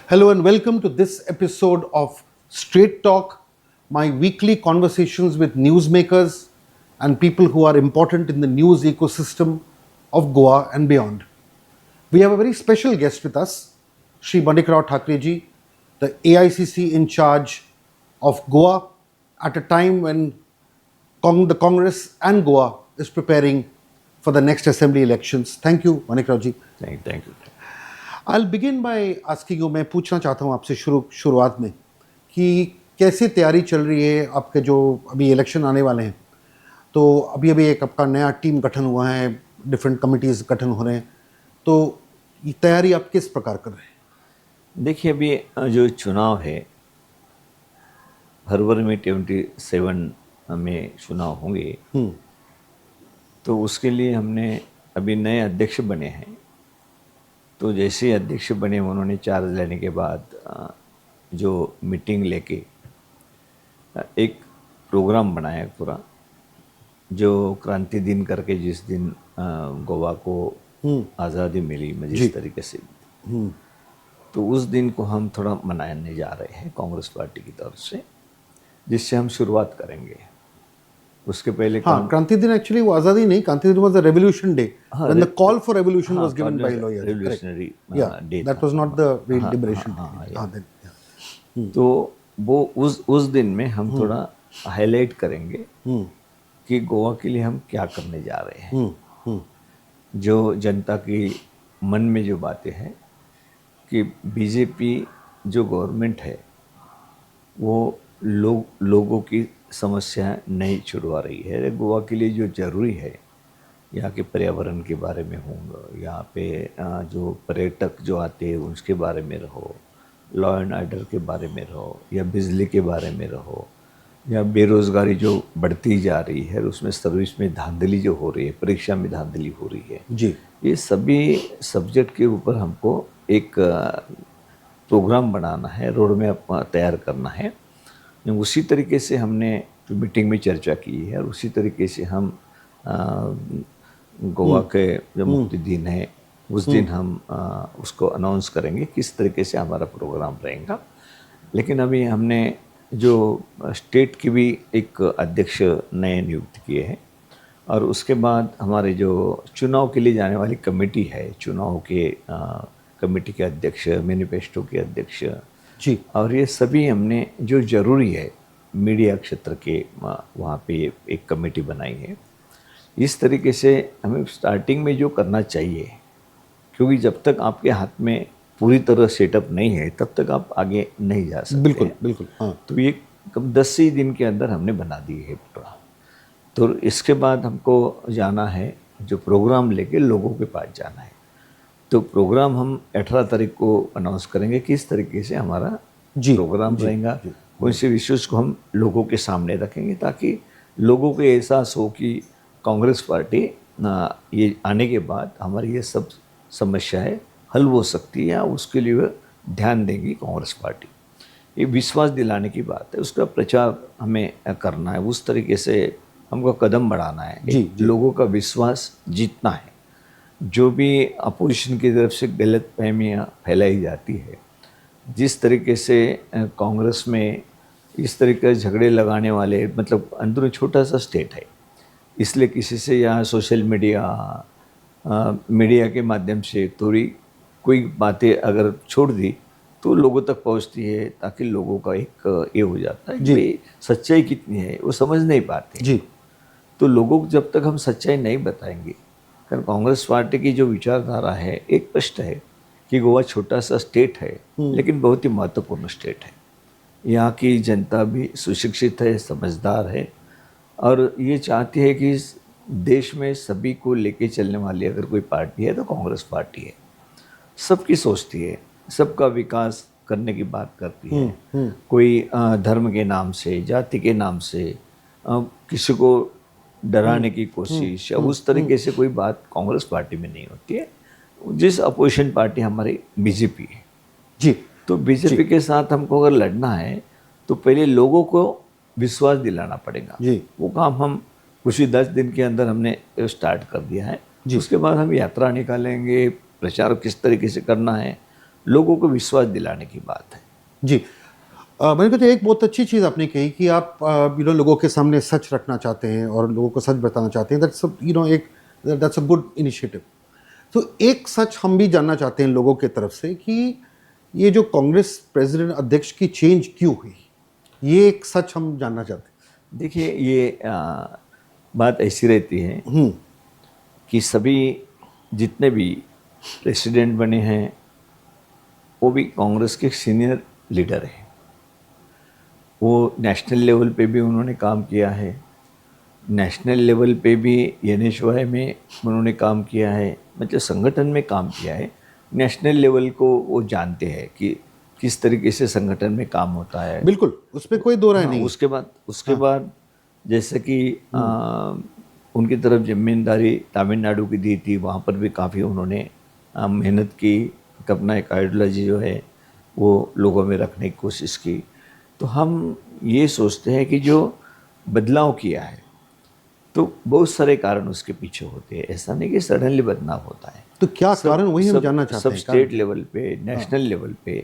Hello and welcome to this episode of Straight Talk, my weekly conversations with newsmakers and people who are important in the news ecosystem of Goa and beyond. We have a very special guest with us, Shri Manik-Rao Thakreji, the AICC in charge of Goa at a time when the Congress and Goa is preparing for the next assembly elections. Thank you, Manik-Rao ji. Thank you. I'll begin by asking you, मैं पूछना चाहता हूँ आपसे शुरुआत में कि कैसे तैयारी चल रही है आपके जो अभी इलेक्शन आने वाले हैं। तो अभी अभी एक आपका नया टीम गठन हुआ है, डिफरेंट कमिटीज़ गठन हो रहे हैं, तो ये तैयारी आप किस प्रकार कर रहे हैं? देखिए, अभी जो चुनाव है फरवरी में 27 में चुनाव होंगे, तो उसके लिए हमने अभी नए अध्यक्ष बने हैं। तो जैसे अध्यक्ष बने उन्होंने चार्ज लेने के बाद जो मीटिंग लेके एक प्रोग्राम बनाया पूरा, जो क्रांति दिन करके जिस दिन गोवा को आज़ादी मिली जिस तरीके से, तो उस दिन को हम थोड़ा मनाने जा रहे हैं कांग्रेस पार्टी की तरफ से, जिससे हम शुरुआत करेंगे। उसके पहले क्रांति दिन एक्चुअली वो आज़ादी नहीं, क्रांति दिन was the revolution day when the call for revolution was given by lawyers. Revolutionary day, that was not the liberation day. तो वो उस दिन में हम थोड़ा हाईलाइट करेंगे कि गोवा के लिए हम क्या करने जा रहे हैं। जो जनता की मन में जो बातें हैं कि बीजेपी जो गवर्नमेंट है वो लोगों की समस्या नहीं छुड़वा रही है। गोवा के लिए जो ज़रूरी है, यहाँ के पर्यावरण के बारे में होगा, यहाँ पे जो पर्यटक जो आते हैं उसके बारे में रहो, लॉ एंड ऑर्डर के बारे में रहो, या बिजली के बारे में रहो, या बेरोज़गारी जो बढ़ती जा रही है, उसमें सर्विस में धांधली जो हो रही है, परीक्षा में धांधली हो रही है जी, ये सभी सब्जेक्ट के ऊपर हमको एक प्रोग्राम बनाना है, रोड मैप तैयार करना है। उसी तरीके से हमने मीटिंग में चर्चा की है और उसी तरीके से हम गोवा के जो मुक्ति दिन है उस दिन हम उसको अनाउंस करेंगे किस तरीके से हमारा प्रोग्राम रहेगा। लेकिन अभी हमने जो स्टेट की भी एक अध्यक्ष नए नियुक्त किए हैं और उसके बाद हमारे जो चुनाव के लिए जाने वाली कमेटी है, चुनाव के कमेटी के अध्यक्ष, मैनिफेस्टो के अध्यक्ष जी, और ये सभी हमने जो ज़रूरी है मीडिया क्षेत्र के वहाँ पे एक कमेटी बनाई है। इस तरीके से हमें स्टार्टिंग में जो करना चाहिए, क्योंकि जब तक आपके हाथ में पूरी तरह सेटअप नहीं है तब तक आप आगे नहीं जा सकते। बिल्कुल बिल्कुल। हाँ, तो ये कम 10 ही दिन के अंदर हमने बना दी है पूरा। तो इसके बाद हमको जाना है, जो प्रोग्राम लेके लोगों के पास जाना है। तो प्रोग्राम हम 18 तारीख को अनाउंस करेंगे किस तरीके से हमारा प्रोग्राम रहेगा, कौन से इश्यूज़ को हम लोगों के सामने रखेंगे ताकि लोगों को एहसास हो कि कांग्रेस पार्टी ये आने के बाद हमारी ये सब समस्याएं हल हो सकती है, उसके लिए ध्यान देंगी कांग्रेस पार्टी। ये विश्वास दिलाने की बात है, उसका प्रचार हमें करना है, उस तरीके से हमको कदम बढ़ाना है, लोगों का विश्वास जीतना है। जो भी अपोजिशन की तरफ से गलत फहमियाँ फैलाई जाती है, जिस तरीके से कांग्रेस में इस तरीके से झगड़े लगाने वाले, मतलब अंदर छोटा सा स्टेट है, इसलिए किसी से यहाँ सोशल मीडिया के माध्यम से थोड़ी कोई बातें अगर छोड़ दी तो लोगों तक पहुँचती है, ताकि लोगों का एक ये हो जाता है कि सच्चाई कितनी है वो समझ नहीं पाते जी। तो लोगों को जब तक हम सच्चाई नहीं बताएंगे, कारण कांग्रेस पार्टी की जो विचारधारा है एक स्पष्ट है कि गोवा छोटा सा स्टेट है लेकिन बहुत ही महत्वपूर्ण स्टेट है। यहाँ की जनता भी सुशिक्षित है, समझदार है और ये चाहती है कि इस देश में सभी को लेके चलने वाली अगर कोई पार्टी है तो कांग्रेस पार्टी है। सबकी सोचती है, सबका विकास करने की बात करती है। कोई धर्म के नाम से, जाति के नाम से किसी को डराने की कोशिश या उस तरीके से कोई बात कांग्रेस पार्टी में नहीं होती है। जिस अपोजिशन पार्टी हमारी बीजेपी है जी, तो बीजेपी के साथ हमको अगर लड़ना है तो पहले लोगों को विश्वास दिलाना पड़ेगा जी। वो काम हम कुछ ही 10 दिन के अंदर हमने स्टार्ट कर दिया है। उसके बाद हम यात्रा निकालेंगे, प्रचार किस तरीके से करना है, लोगों को विश्वास दिलाने की बात है। जी। मैंने कहा एक बहुत अच्छी चीज़ आपने कही कि आप लोगों के सामने सच रखना चाहते हैं और लोगों को सच बताना चाहते हैं। That's a good initiative. तो एक सच हम भी जानना चाहते हैं लोगों के तरफ से कि ये जो कांग्रेस प्रेसिडेंट अध्यक्ष की चेंज क्यों हुई, ये एक सच हम जानना चाहते देखिए, ये बात ऐसी रहती है कि सभी जितने भी प्रेसिडेंट बने हैं वो भी कांग्रेस के सीनियर लीडर हैं। वो नेशनल लेवल पे भी उन्होंने काम किया है, नेशनल लेवल पे भी NHY में उन्होंने काम किया है, मतलब संगठन में काम किया है। नेशनल लेवल को वो जानते हैं कि किस तरीके से संगठन में काम होता है। हैं। बिल्कुल, उस पर कोई दो राय हाँ, नहीं। उसके बाद जैसे कि उनकी तरफ जिम्मेदारी तमिलनाडु की दी थी, वहाँ पर भी काफ़ी उन्होंने मेहनत की, अपना एक आइडियोलॉजी जो है वो लोगों में रखने की कोशिश की। तो हम ये सोचते हैं कि जो बदलाव किया है तो बहुत सारे कारण उसके पीछे होते हैं, ऐसा नहीं कि सडनली बदलाव होता है। तो क्या कारण, वही हम जानना चाहते सब हैं। स्टेट लेवल पे, नेशनल लेवल पे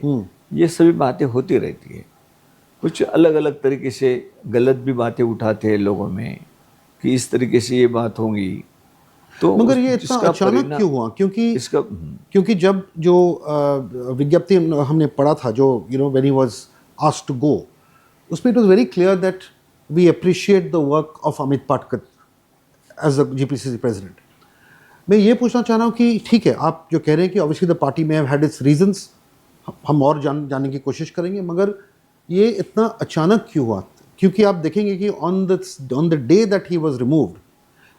ये सभी बातें होती रहती है। कुछ अलग अलग तरीके से गलत भी बातें उठाते हैं लोगों में कि इस तरीके से ये बात होगी, तो मगर ये इतना अचानक क्यों हुआ? क्योंकि जब जो विज्ञप्ति हमने पढ़ा था, जो when he was asked to go, उसमें it was very clear that we appreciate the work of Amit Patkar as a GPCC president. मैं ये पूछना चाह रहा हूँ कि ठीक है, आप जो कह रहे हैं कि ऑब्वियसली द पार्टी में हैव हैड इट्स रीजंस, हम और जानने की कोशिश करेंगे, मगर ये इतना अचानक क्यों हुआ? क्योंकि आप देखेंगे कि on the day that he was removed,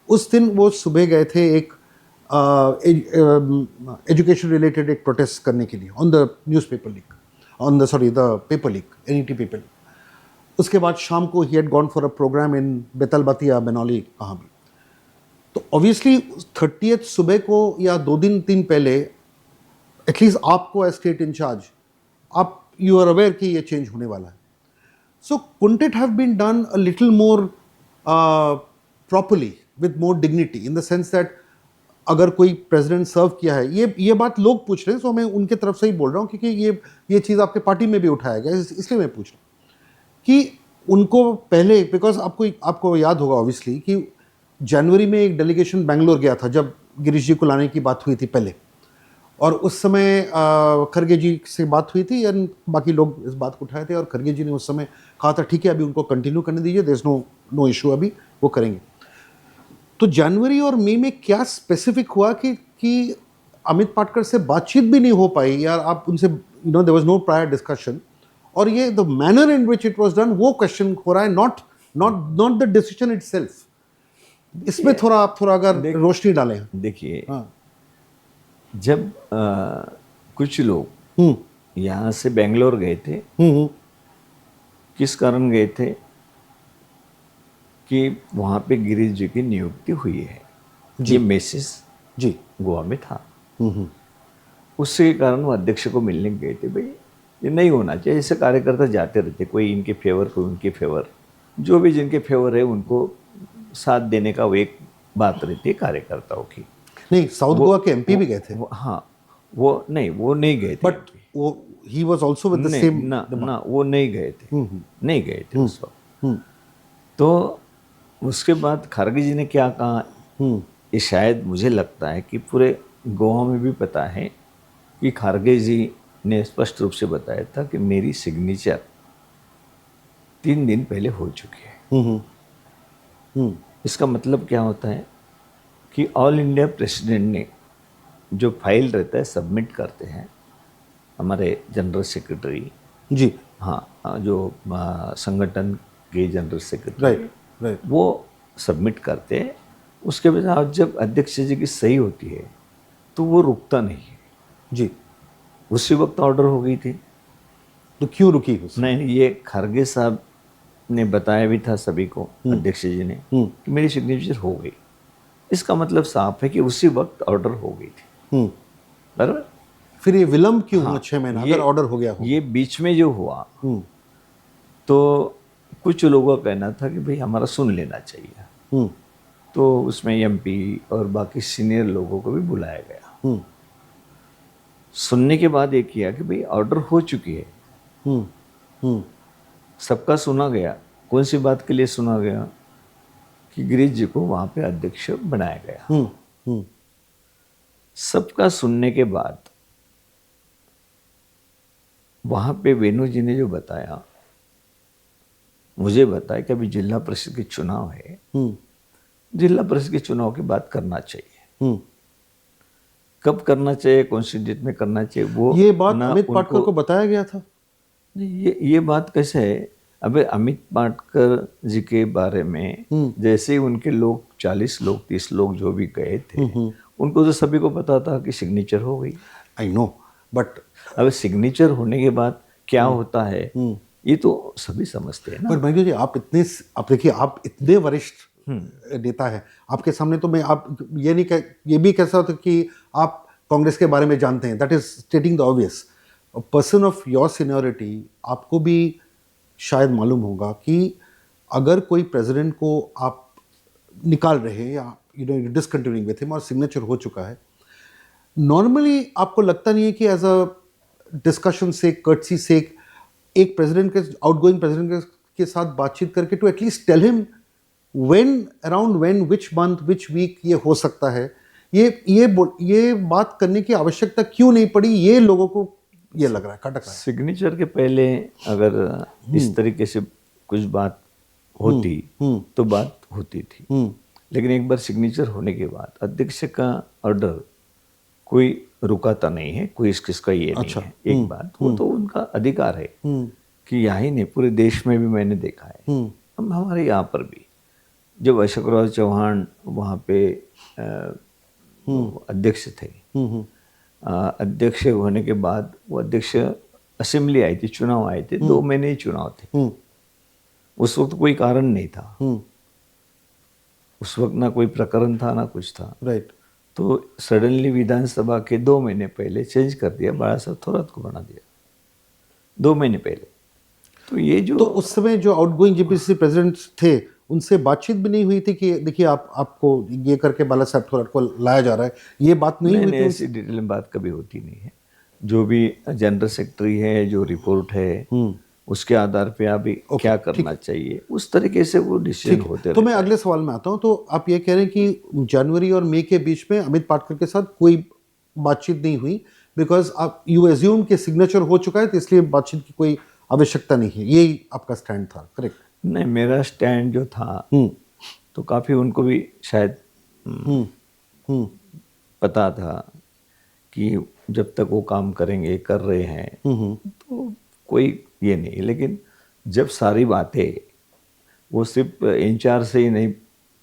उस दिन वो सुबह गए थे एक एजुकेशन रिलेटेड एक प्रोटेस्ट करने के लिए on the newspaper leak, the paper leak, NET paper. उसके बाद शाम को he had gone for a program in Betalbati या बनौली, कहाँ भी। तो ऑब्वियसली 30th सुबह को या 2 दिन पहले एटलीस्ट आपको एज स्टेट इंचार्ज, आप यू आर अवेयर कि ये चेंज होने वाला है। So couldn't it have been done a little more properly with more dignity, in the sense that अगर कोई प्रेसिडेंट सर्व किया है, ये बात लोग पूछ रहे हैं, सो मैं उनके तरफ से ही बोल रहा हूँ, क्योंकि ये चीज़ आपके पार्टी में भी उठाया गया, इसलिए मैं पूछ रहा हूँ कि उनको पहले, बिकॉज आपको याद होगा ऑब्वियसली कि जनवरी में एक डेलीगेशन बेंगलोर गया था जब गिरीश जी को लाने की बात हुई थी पहले, और उस समय खरगे जी से बात हुई थी, एंड बाकी लोग इस बात को उठाए थे, और खरगे जी ने उस समय कहा था ठीक है अभी उनको कंटिन्यू करने दीजिए, देयर इज नो इशू, अभी वो करेंगे। तो जनवरी और मई में क्या स्पेसिफिक हुआ कि अमित पाटकर से बातचीत भी नहीं हो पाई, यार आप उनसे there was no prior discussion, और ये the manner in which it was done, वो क्वेश्चन हो रहा है, नॉट द डिसीजन इटसेल्फ। इसमें आप थोड़ा अगर रोशनी डालें। देखिए, हाँ। जब कुछ लोग यहाँ से बेंगलोर गए थे, किस कारण गए थे कि वहाँ पे गिरीश जी की नियुक्ति हुई है, ये मैसेज जी गोवा में था। उसके कारण वो अध्यक्ष को मिलने गए थे, भाई ये नहीं होना चाहिए, ऐसे कार्यकर्ता जाते रहते, कोई इनके फेवर कोई उनके फेवर, जो भी जिनके फेवर है उनको साथ देने का वो एक बात रहती है कार्यकर्ताओं की। नहीं, साउथ गोवा के MP भी गए थे। हाँ, वो नहीं गए थे, बट वो he was also with the same ना वो नहीं गए थे, नहीं गए थे उस वक्त। तो उसके बाद खरगे जी ने क्या कहा, ये शायद मुझे लगता है कि पूरे गोवा में भी पता है कि खरगे जी ने स्पष्ट रूप से बताया था कि मेरी सिग्नेचर 3 दिन पहले हो चुकी है। इसका मतलब क्या होता है कि ऑल इंडिया प्रेसिडेंट ने जो फाइल रहता है सबमिट करते हैं हमारे जनरल सेक्रेटरी जी, हाँ, जो संगठन के जनरल सेक्रेटरी, राइट, वो सबमिट करते हैं। उसके बाद जब अध्यक्ष जी की सही होती है तो वो रुकता नहीं है। जी, उसी वक्त ऑर्डर हो गई थी। तो क्यों रुकी? नहीं, ये खरगे साहब ने बताया भी था सभी को, अध्यक्ष जी ने, कि मेरी सिग्नेचर हो गई। इसका मतलब साफ है कि उसी वक्त ऑर्डर हो गई थी, बराबर। फिर ये विलंब क्यों हुआ 6 महीना, अगर ऑर्डर हो गया हो? ये बीच में जो हुआ तो कुछ लोगों का कहना था कि भाई हमारा सुन लेना चाहिए, तो उसमें MP और बाकी सीनियर लोगों को भी बुलाया गया। सुनने के बाद ये किया कि भाई ऑर्डर हो चुकी है, हम्म हम्म सबका सुना गया। कौन सी बात के लिए सुना गया? कि गिरीश जी को वहाँ पे अध्यक्ष बनाया गया। हम्म सबका सुनने के बाद वहाँ पे वेणु जी ने जो बताया, मुझे बताया कि अभी जिला परिषद के चुनाव है, हम्म जिला परिषद के चुनाव की बात करना चाहिए। हम्म कब करना चाहिए, कौन सी डेट में करना चाहिए, वो ये बात ना अमित पाटकर उनको- को बताया गया था? नहीं, ये बात कैसे है? अबे अमित पाटकर जी के बारे में जैसे ही उनके लोग 40 लोग 30 लोग जो भी गए थे, उनको तो सभी को पता था कि सिग्नेचर हो गई। आई नो, बट अब सिग्नेचर होने के बाद क्या होता है ये तो सभी समझते हैं ना। पर महेंद्र जी, आप देखिए, आप इतने वरिष्ठ नेता है, आपके सामने तो मैं आप ये भी कह सकता हूं कि आप कांग्रेस के बारे में जानते हैं। That is stating the obvious. Person of your seniority, आपको भी शायद मालूम होगा कि अगर कोई प्रेसिडेंट को आप निकाल रहे हैं या डिसकंटिन्यूइंग विथ हिम और सिग्नेचर हो चुका है, नॉर्मली आपको लगता नहीं है कि एज अ डिस्कशन से, कर्टसी से, एक प्रेसिडेंट के, आउटगोइंग प्रेसिडेंट के साथ बातचीत करके to at least tell him when which month which week ये हो सकता है, ये बात करने की आवश्यकता क्यों नहीं पड़ी, ये लोगों को ये लग रहा है, खटक रहा है। सिग्नेचर के पहले अगर इस तरीके से कुछ बात होती तो बात होती थी, लेकिन एक बार सिग्नेचर होने के बाद अध्यक्ष का ऑर्डर कोई रुकाता नहीं है, कोई किसका ये नहीं है। एक बात वो तो उनका अधिकार है कि यहाँ ही नहीं पूरे देश में भी मैंने देखा है, हम हमारे यहाँ पर भी जब अशोकराव चौहान वहाँ पे अध्यक्ष थे, अध्यक्ष होने के बाद वो अध्यक्ष असेंबली आई थी, चुनाव आए थे, 2 महीने ही चुनाव थे। उस वक्त कोई कारण नहीं था, उस वक्त ना कोई प्रकरण था ना कुछ था, राइट। तो सडनली विधानसभा के 2 महीने पहले चेंज कर दिया, बाला साहब थोरात को बना दिया 2 महीने पहले। तो ये जो तो उस समय जो आउटगोइंग जेपीसीसी प्रेसिडेंट थे, उनसे बातचीत भी नहीं हुई थी कि देखिए आपको ये करके बाला साहब थोराट को लाया जा रहा है, ये बात नहीं हुई नहीं, थी? ऐसी डिटेल में बात कभी होती नहीं है। जो भी जनरल सेक्रेटरी है, जो रिपोर्ट है, उसके आधार पे अभी क्या करना चाहिए, उस तरीके से वो डिसीजन होते तो मैं अगले सवाल में आता हूं। तो आप ये कह रहे हैं कि जनवरी और मई के बीच में अमित पाटकर के साथ कोई बातचीत नहीं हुई, बिकॉज आप यू एज्यूम कि सिग्नेचर हो चुका है, तो इसलिए बातचीत की कोई आवश्यकता नहीं है, यही आपका स्टैंड था, करेक्ट? नहीं, मेरा स्टैंड जो था तो काफ़ी उनको भी शायद पता था कि जब तक वो काम करेंगे, कर रहे हैं, तो कोई ये नहीं। लेकिन जब सारी बातें वो सिर्फ इंचार्ज से ही नहीं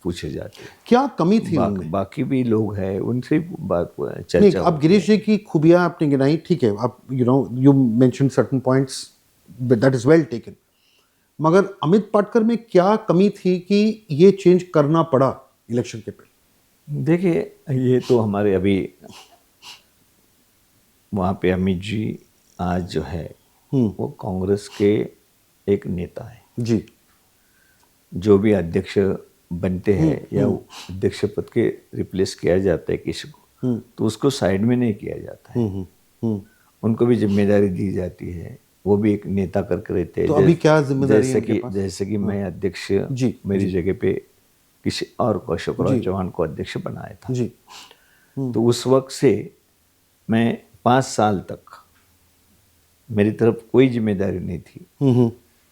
पूछे जाते, क्या कमी थी उनमें? बाकी भी लोग हैं उनसे बात नहीं, चर्चा आप गिरीश जी की खूबियां आपने गिनाई, ठीक है, आप you mention certain points, that is well taken, मगर अमित पाटकर में क्या कमी थी कि ये चेंज करना पड़ा इलेक्शन के पहले? देखिए, ये तो हमारे अभी वहाँ पे अमित जी आज जो है वो कांग्रेस के एक नेता है। जी। जो भी अध्यक्ष बनते हैं या अध्यक्ष पद के रिप्लेस किया जाता है किसी को, तो उसको साइड में नहीं किया जाता है, उनको भी जिम्मेदारी दी जाती है, वो भी एक नेता करके रहते हैं। तो अभी क्या जिम्मेदारी है उनके पास? जैसे कि मैं अध्यक्ष मेरी जगह पे किसी और को, अशोकराव चौहान को अध्यक्ष बनाया था जी। तो उस वक्त से मैं 5 साल तक मेरी तरफ कोई जिम्मेदारी नहीं थी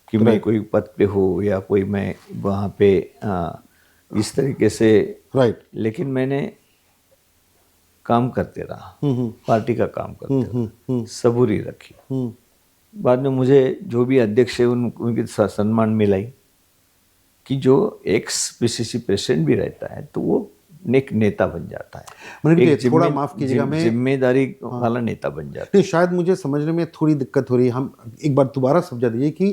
कि मैं कोई पद पे हो या कोई मैं वहाँ पे इस तरीके से, राइट। लेकिन मैंने काम करते रहा, पार्टी का काम करते रहा, सबूरी रखी। बाद में मुझे जो भी अध्यक्ष है उनके साथ सम्मान मिलाई कि जो एक्स पीसीसी प्रेसिडेंट भी रहता है तो वो एक नेता बन जाता है, एक थोड़ा माफ कीजिएगा, मैं जिम्मेदारी वाला नेता बन जाता है। नहीं, शायद मुझे समझने में थोड़ी दिक्कत हो रही है, हम एक बार दोबारा समझा दीजिए कि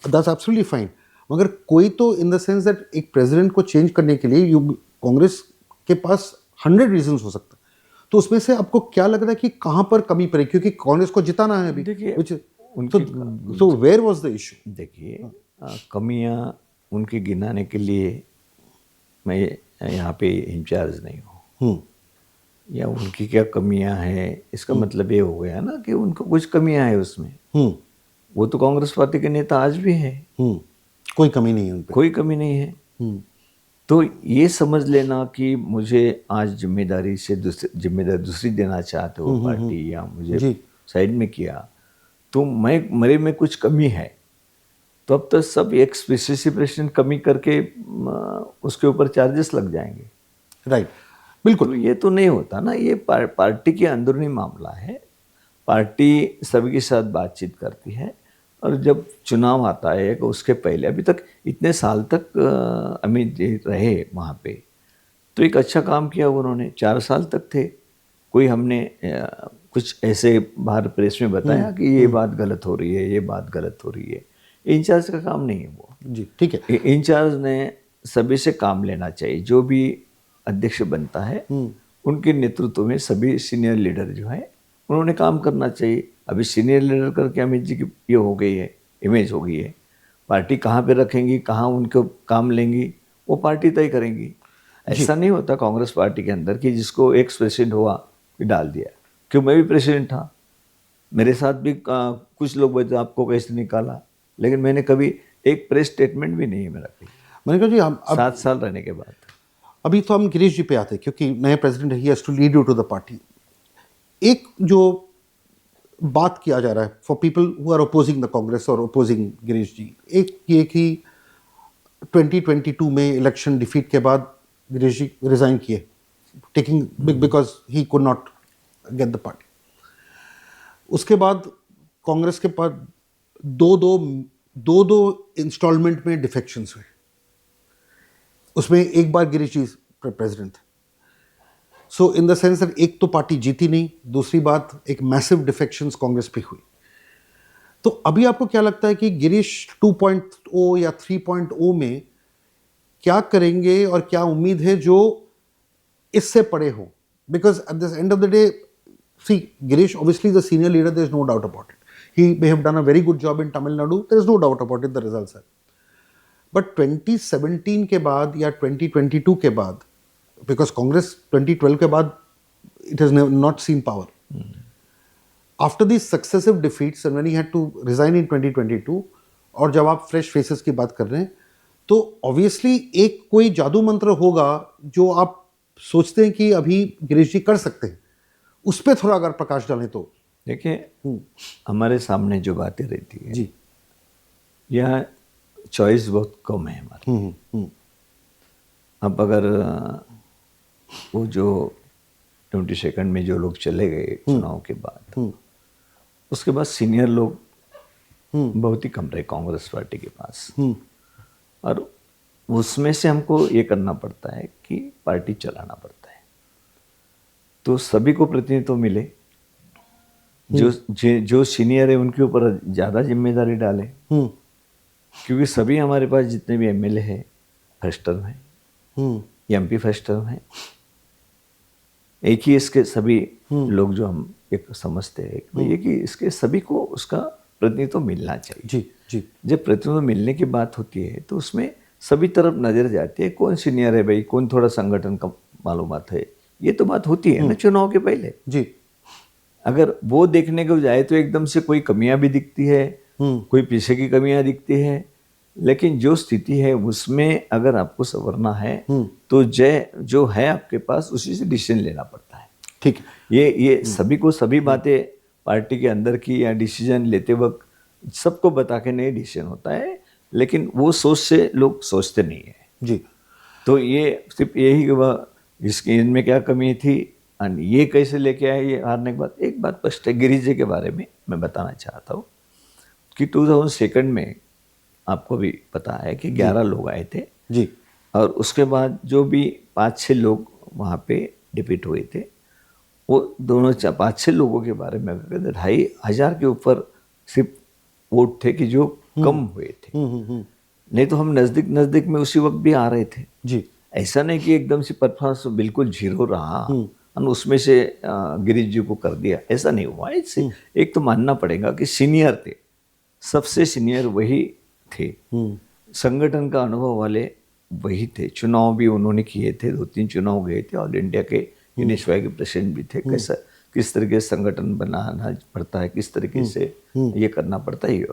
दैट्स एब्सोल्युटली फाइन, मगर कोई तो इन द सेंस दैट एक प्रेसिडेंट को चेंज करने के लिए कांग्रेस के पास 100 रीजंस हो सकते हैं, तो उसमें से आपको क्या लग रहा है कि कहाँ पर कमी पड़ी? क्योंकि कांग्रेस को जिताना है अभी। देखिए, तो वेयर वाज द इशू? देखिए, कमियां उनके गिनाने के लिए मैं यहाँ पे इंचार्ज नहीं हूँ। या उनकी क्या कमियां हैं, इसका मतलब ये हो गया ना कि उनको कुछ कमियां हैं उसमें। वो तो कांग्रेस पार्टी के नेता आज भी हैं, कोई कमी नहीं है उन पे। कोई कमी नहीं है। तो ये समझ लेना कि मुझे आज जिम्मेदारी से जिम्मेदारी दूसरी देना चाहते हो पार्टी, या मुझे जी। साइड में किया, तो मेरे में कुछ कमी है, तो अब तो सब एक स्पेसिफिकेशन कमी करके उसके ऊपर चार्जेस लग जाएंगे। राइट, बिल्कुल। तो ये तो नहीं होता ना, ये पार्टी के अंदरूनी मामला है। पार्टी सभी के साथ बातचीत करती है, और जब चुनाव आता है उसके पहले, अभी तक इतने साल तक अमित जी रहे वहाँ पे, तो एक अच्छा काम किया उन्होंने। 4 साल तक थे, कोई हमने कुछ ऐसे बाहर प्रेस में बताया कि ये बात गलत हो रही है, ये बात गलत हो रही है। इंचार्ज का काम नहीं है वो। जी, ठीक है। इंचार्ज ने सभी से काम लेना चाहिए। जो भी अध्यक्ष बनता है उनके नेतृत्व में सभी सीनियर लीडर जो है उन्होंने काम करना चाहिए। अभी सीनियर लीडर करके अमित जी की ये हो गई है, इमेज हो गई है। पार्टी कहाँ पे रखेंगी, कहाँ उनको काम लेंगी, वो पार्टी तय करेंगी। ऐसा नहीं होता कांग्रेस पार्टी के अंदर कि जिसको एक्स प्रेसिडेंट हुआ कि डाल दिया। क्यों, मैं भी प्रेसिडेंट था, मेरे साथ भी कुछ लोग बोलते आपको कैसे निकाला, लेकिन मैंने कभी एक प्रेस स्टेटमेंट भी नहीं है मेरा कहीं, मैंने कहा जी, हम 7 साल रहने के बाद। अभी तो हम गिरीश जी पे आते हैं, क्योंकि नए प्रेसिडेंट ही has to lead you to the party. एक जो बात किया जा रहा है for people who are opposing the Congress और अपोजिंग गिरीश जी, एक ये कि 2022 में इलेक्शन डिफीट के बाद गिरीश जी रिजाइन किए, taking because he could not get the party. उसके बाद कांग्रेस के पास दो इंस्टॉलमेंट में डिफेक्शंस हुए। उसमें एक बार गिरीश जी प्रेसिडेंट थे। सो इन द सेंस दैट एक तो पार्टी जीती नहीं, दूसरी बात एक मैसिव डिफेक्शंस कांग्रेस पे हुई। तो अभी आपको क्या लगता है कि गिरीश 2.0 या 3.0 में क्या करेंगे और क्या उम्मीद है जो इससे पड़े हो? Because at the end of the day, see, Girish obviously is the senior leader, there is no doubt about it. He may have done a very good job in Tamil Nadu, there is no doubt about it, the results are. But 2017 के बाद या 2022 के बाद, because Congress 2012 के बाद it has not seen power. After these successive defeats and when he had to resign in 2022, और जब आप फ्रेश फेसेस की बात कर रहे हैं, तो ऑब्वियसली एक कोई जादू मंत्र होगा जो आप सोचते हैं कि अभी गिरीश जी कर सकते हैं, उस पर थोड़ा अगर प्रकाश डालें तो। देखिए, हमारे सामने जो बातें रहती है जी, यह चॉइस बहुत कम है हमारी। अब अगर वो जो 22 में जो लोग चले गए चुनाव के बाद, उसके बाद सीनियर लोग बहुत ही कम रहे कांग्रेस पार्टी के पास, और उसमें से हमको ये करना पड़ता है कि पार्टी चलाना पड़ता है। तो सभी को प्रतिनिधित्व मिले, जो सीनियर है उनके ऊपर ज़्यादा जिम्मेदारी डालें, क्योंकि सभी हमारे पास जितने भी एमएलए हैं फर्स्ट टर्म है, एमपी फर्स्ट टर्म है। एक ही इसके सभी लोग जो हम एक समझते हैं ये कि इसके सभी को उसका प्रतिनिधित्व मिलना चाहिए। जी, जी। जब प्रतिनिधित्व मिलने की बात होती है तो उसमें सभी तरफ नजर जाती है, कौन सीनियर है भाई, कौन थोड़ा संगठन का मालूमात है, ये तो बात होती है ना चुनाव के पहले। जी। अगर वो देखने को जाए तो एकदम से कोई कमियां भी दिखती है, कोई पीछे की कमियां दिखती है, लेकिन जो स्थिति है उसमें अगर आपको संवरना है तो जो है आपके पास उसी से डिसीजन लेना पड़ता है। ठीक है। ये सभी को सभी बातें पार्टी के अंदर की या डिसीजन लेते वक्त सबको बता के नहीं डिसीजन होता है, लेकिन वो सोच से लोग सोचते नहीं है। जी। तो ये सिर्फ यही वह इसके इनमें क्या कमी थी और ये कैसे लेके आए ये हारने के बाद। एक बात स्पष्ट है, गिरीश जी के बारे में मैं बताना चाहता हूँ कि 2002 में आपको भी पता है कि 11 लोग आए थे जी। और उसके बाद जो भी 5-6 लोग वहाँ पे डिफीट हुए थे, वो दोनों 5-6 लोगों के बारे में 2,500 के ऊपर सिर्फ वोट थे कि जो कम हुए थे। नहीं तो हम नज़दीक नज़दीक में उसी वक्त भी आ रहे थे जी। ऐसा नहीं कि एकदम से परफॉर्मेंस बिल्कुल जीरो रहा और उसमें से गिरीश जी को कर दिया, ऐसा नहीं हुआ। इससे एक तो मानना पड़ेगा कि सीनियर थे, सबसे सीनियर वही थे, संगठन का अनुभव वाले वही थे, चुनाव भी उन्होंने किए थे, 2-3 चुनाव गए थे, ऑल इंडिया के दिनेश भाई के प्रेसिडेंट भी थे, कैसा किस तरीके से संगठन बनाना पड़ता है, किस तरीके से ये करना पड़ता है।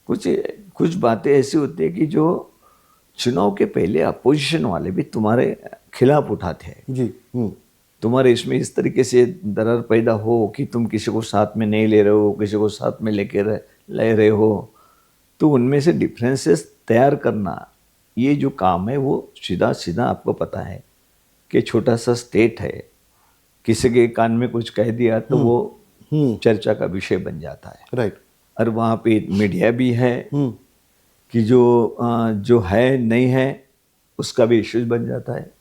कुछ कुछ बातें ऐसी होती है कि जो चुनाव के पहले अपोजिशन वाले भी तुम्हारे खिलाफ उठाते हैं जी। तुम्हारे इसमें इस तरीके से दरार पैदा हो कि तुम किसी को साथ में नहीं ले रहे हो, किसी को साथ में ले रहे हो, तो उनमें से डिफरेंसेस तैयार करना, ये जो काम है वो सीधा सीधा आपको पता है कि छोटा सा स्टेट है, किसी के कान में कुछ कह दिया तो वो चर्चा का विषय बन जाता है। राइट। और वहाँ पे मीडिया भी है कि जो है नहीं है उसका भी इश्यूज बन जाता है।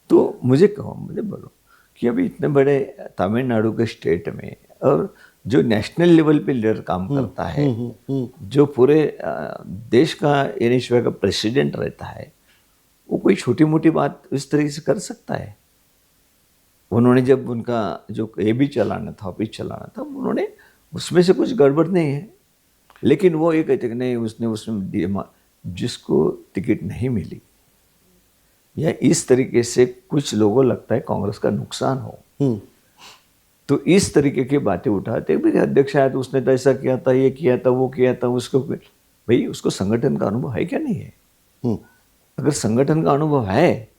तो मुझे बोलो कि अभी इतने बड़े तमिलनाडु के स्टेट में और जो नेशनल लेवल पे लीडर काम करता है, जो पूरे देश का दिनेश भाई का प्रेसिडेंट रहता है, वो कोई छोटी मोटी बात इस तरीके से कर सकता है? उन्होंने जब उनका जो ये भी चलाना था, ऑफिस चलाना था, उन्होंने उसमें से कुछ गड़बड़ नहीं है, लेकिन वो ये कहते कि नहीं उसने जिसको टिकट नहीं मिली या इस तरीके से कुछ लोगों लगता है कांग्रेस का नुकसान हो, तो इस तरीके की बातें उठाते भाई अध्यक्ष आया तो उसने तो ऐसा किया था, ये किया था, वो किया था, उसको भाई उसको संगठन का अनुभव है क्या? नहीं है। अगर संगठन का अनुभव है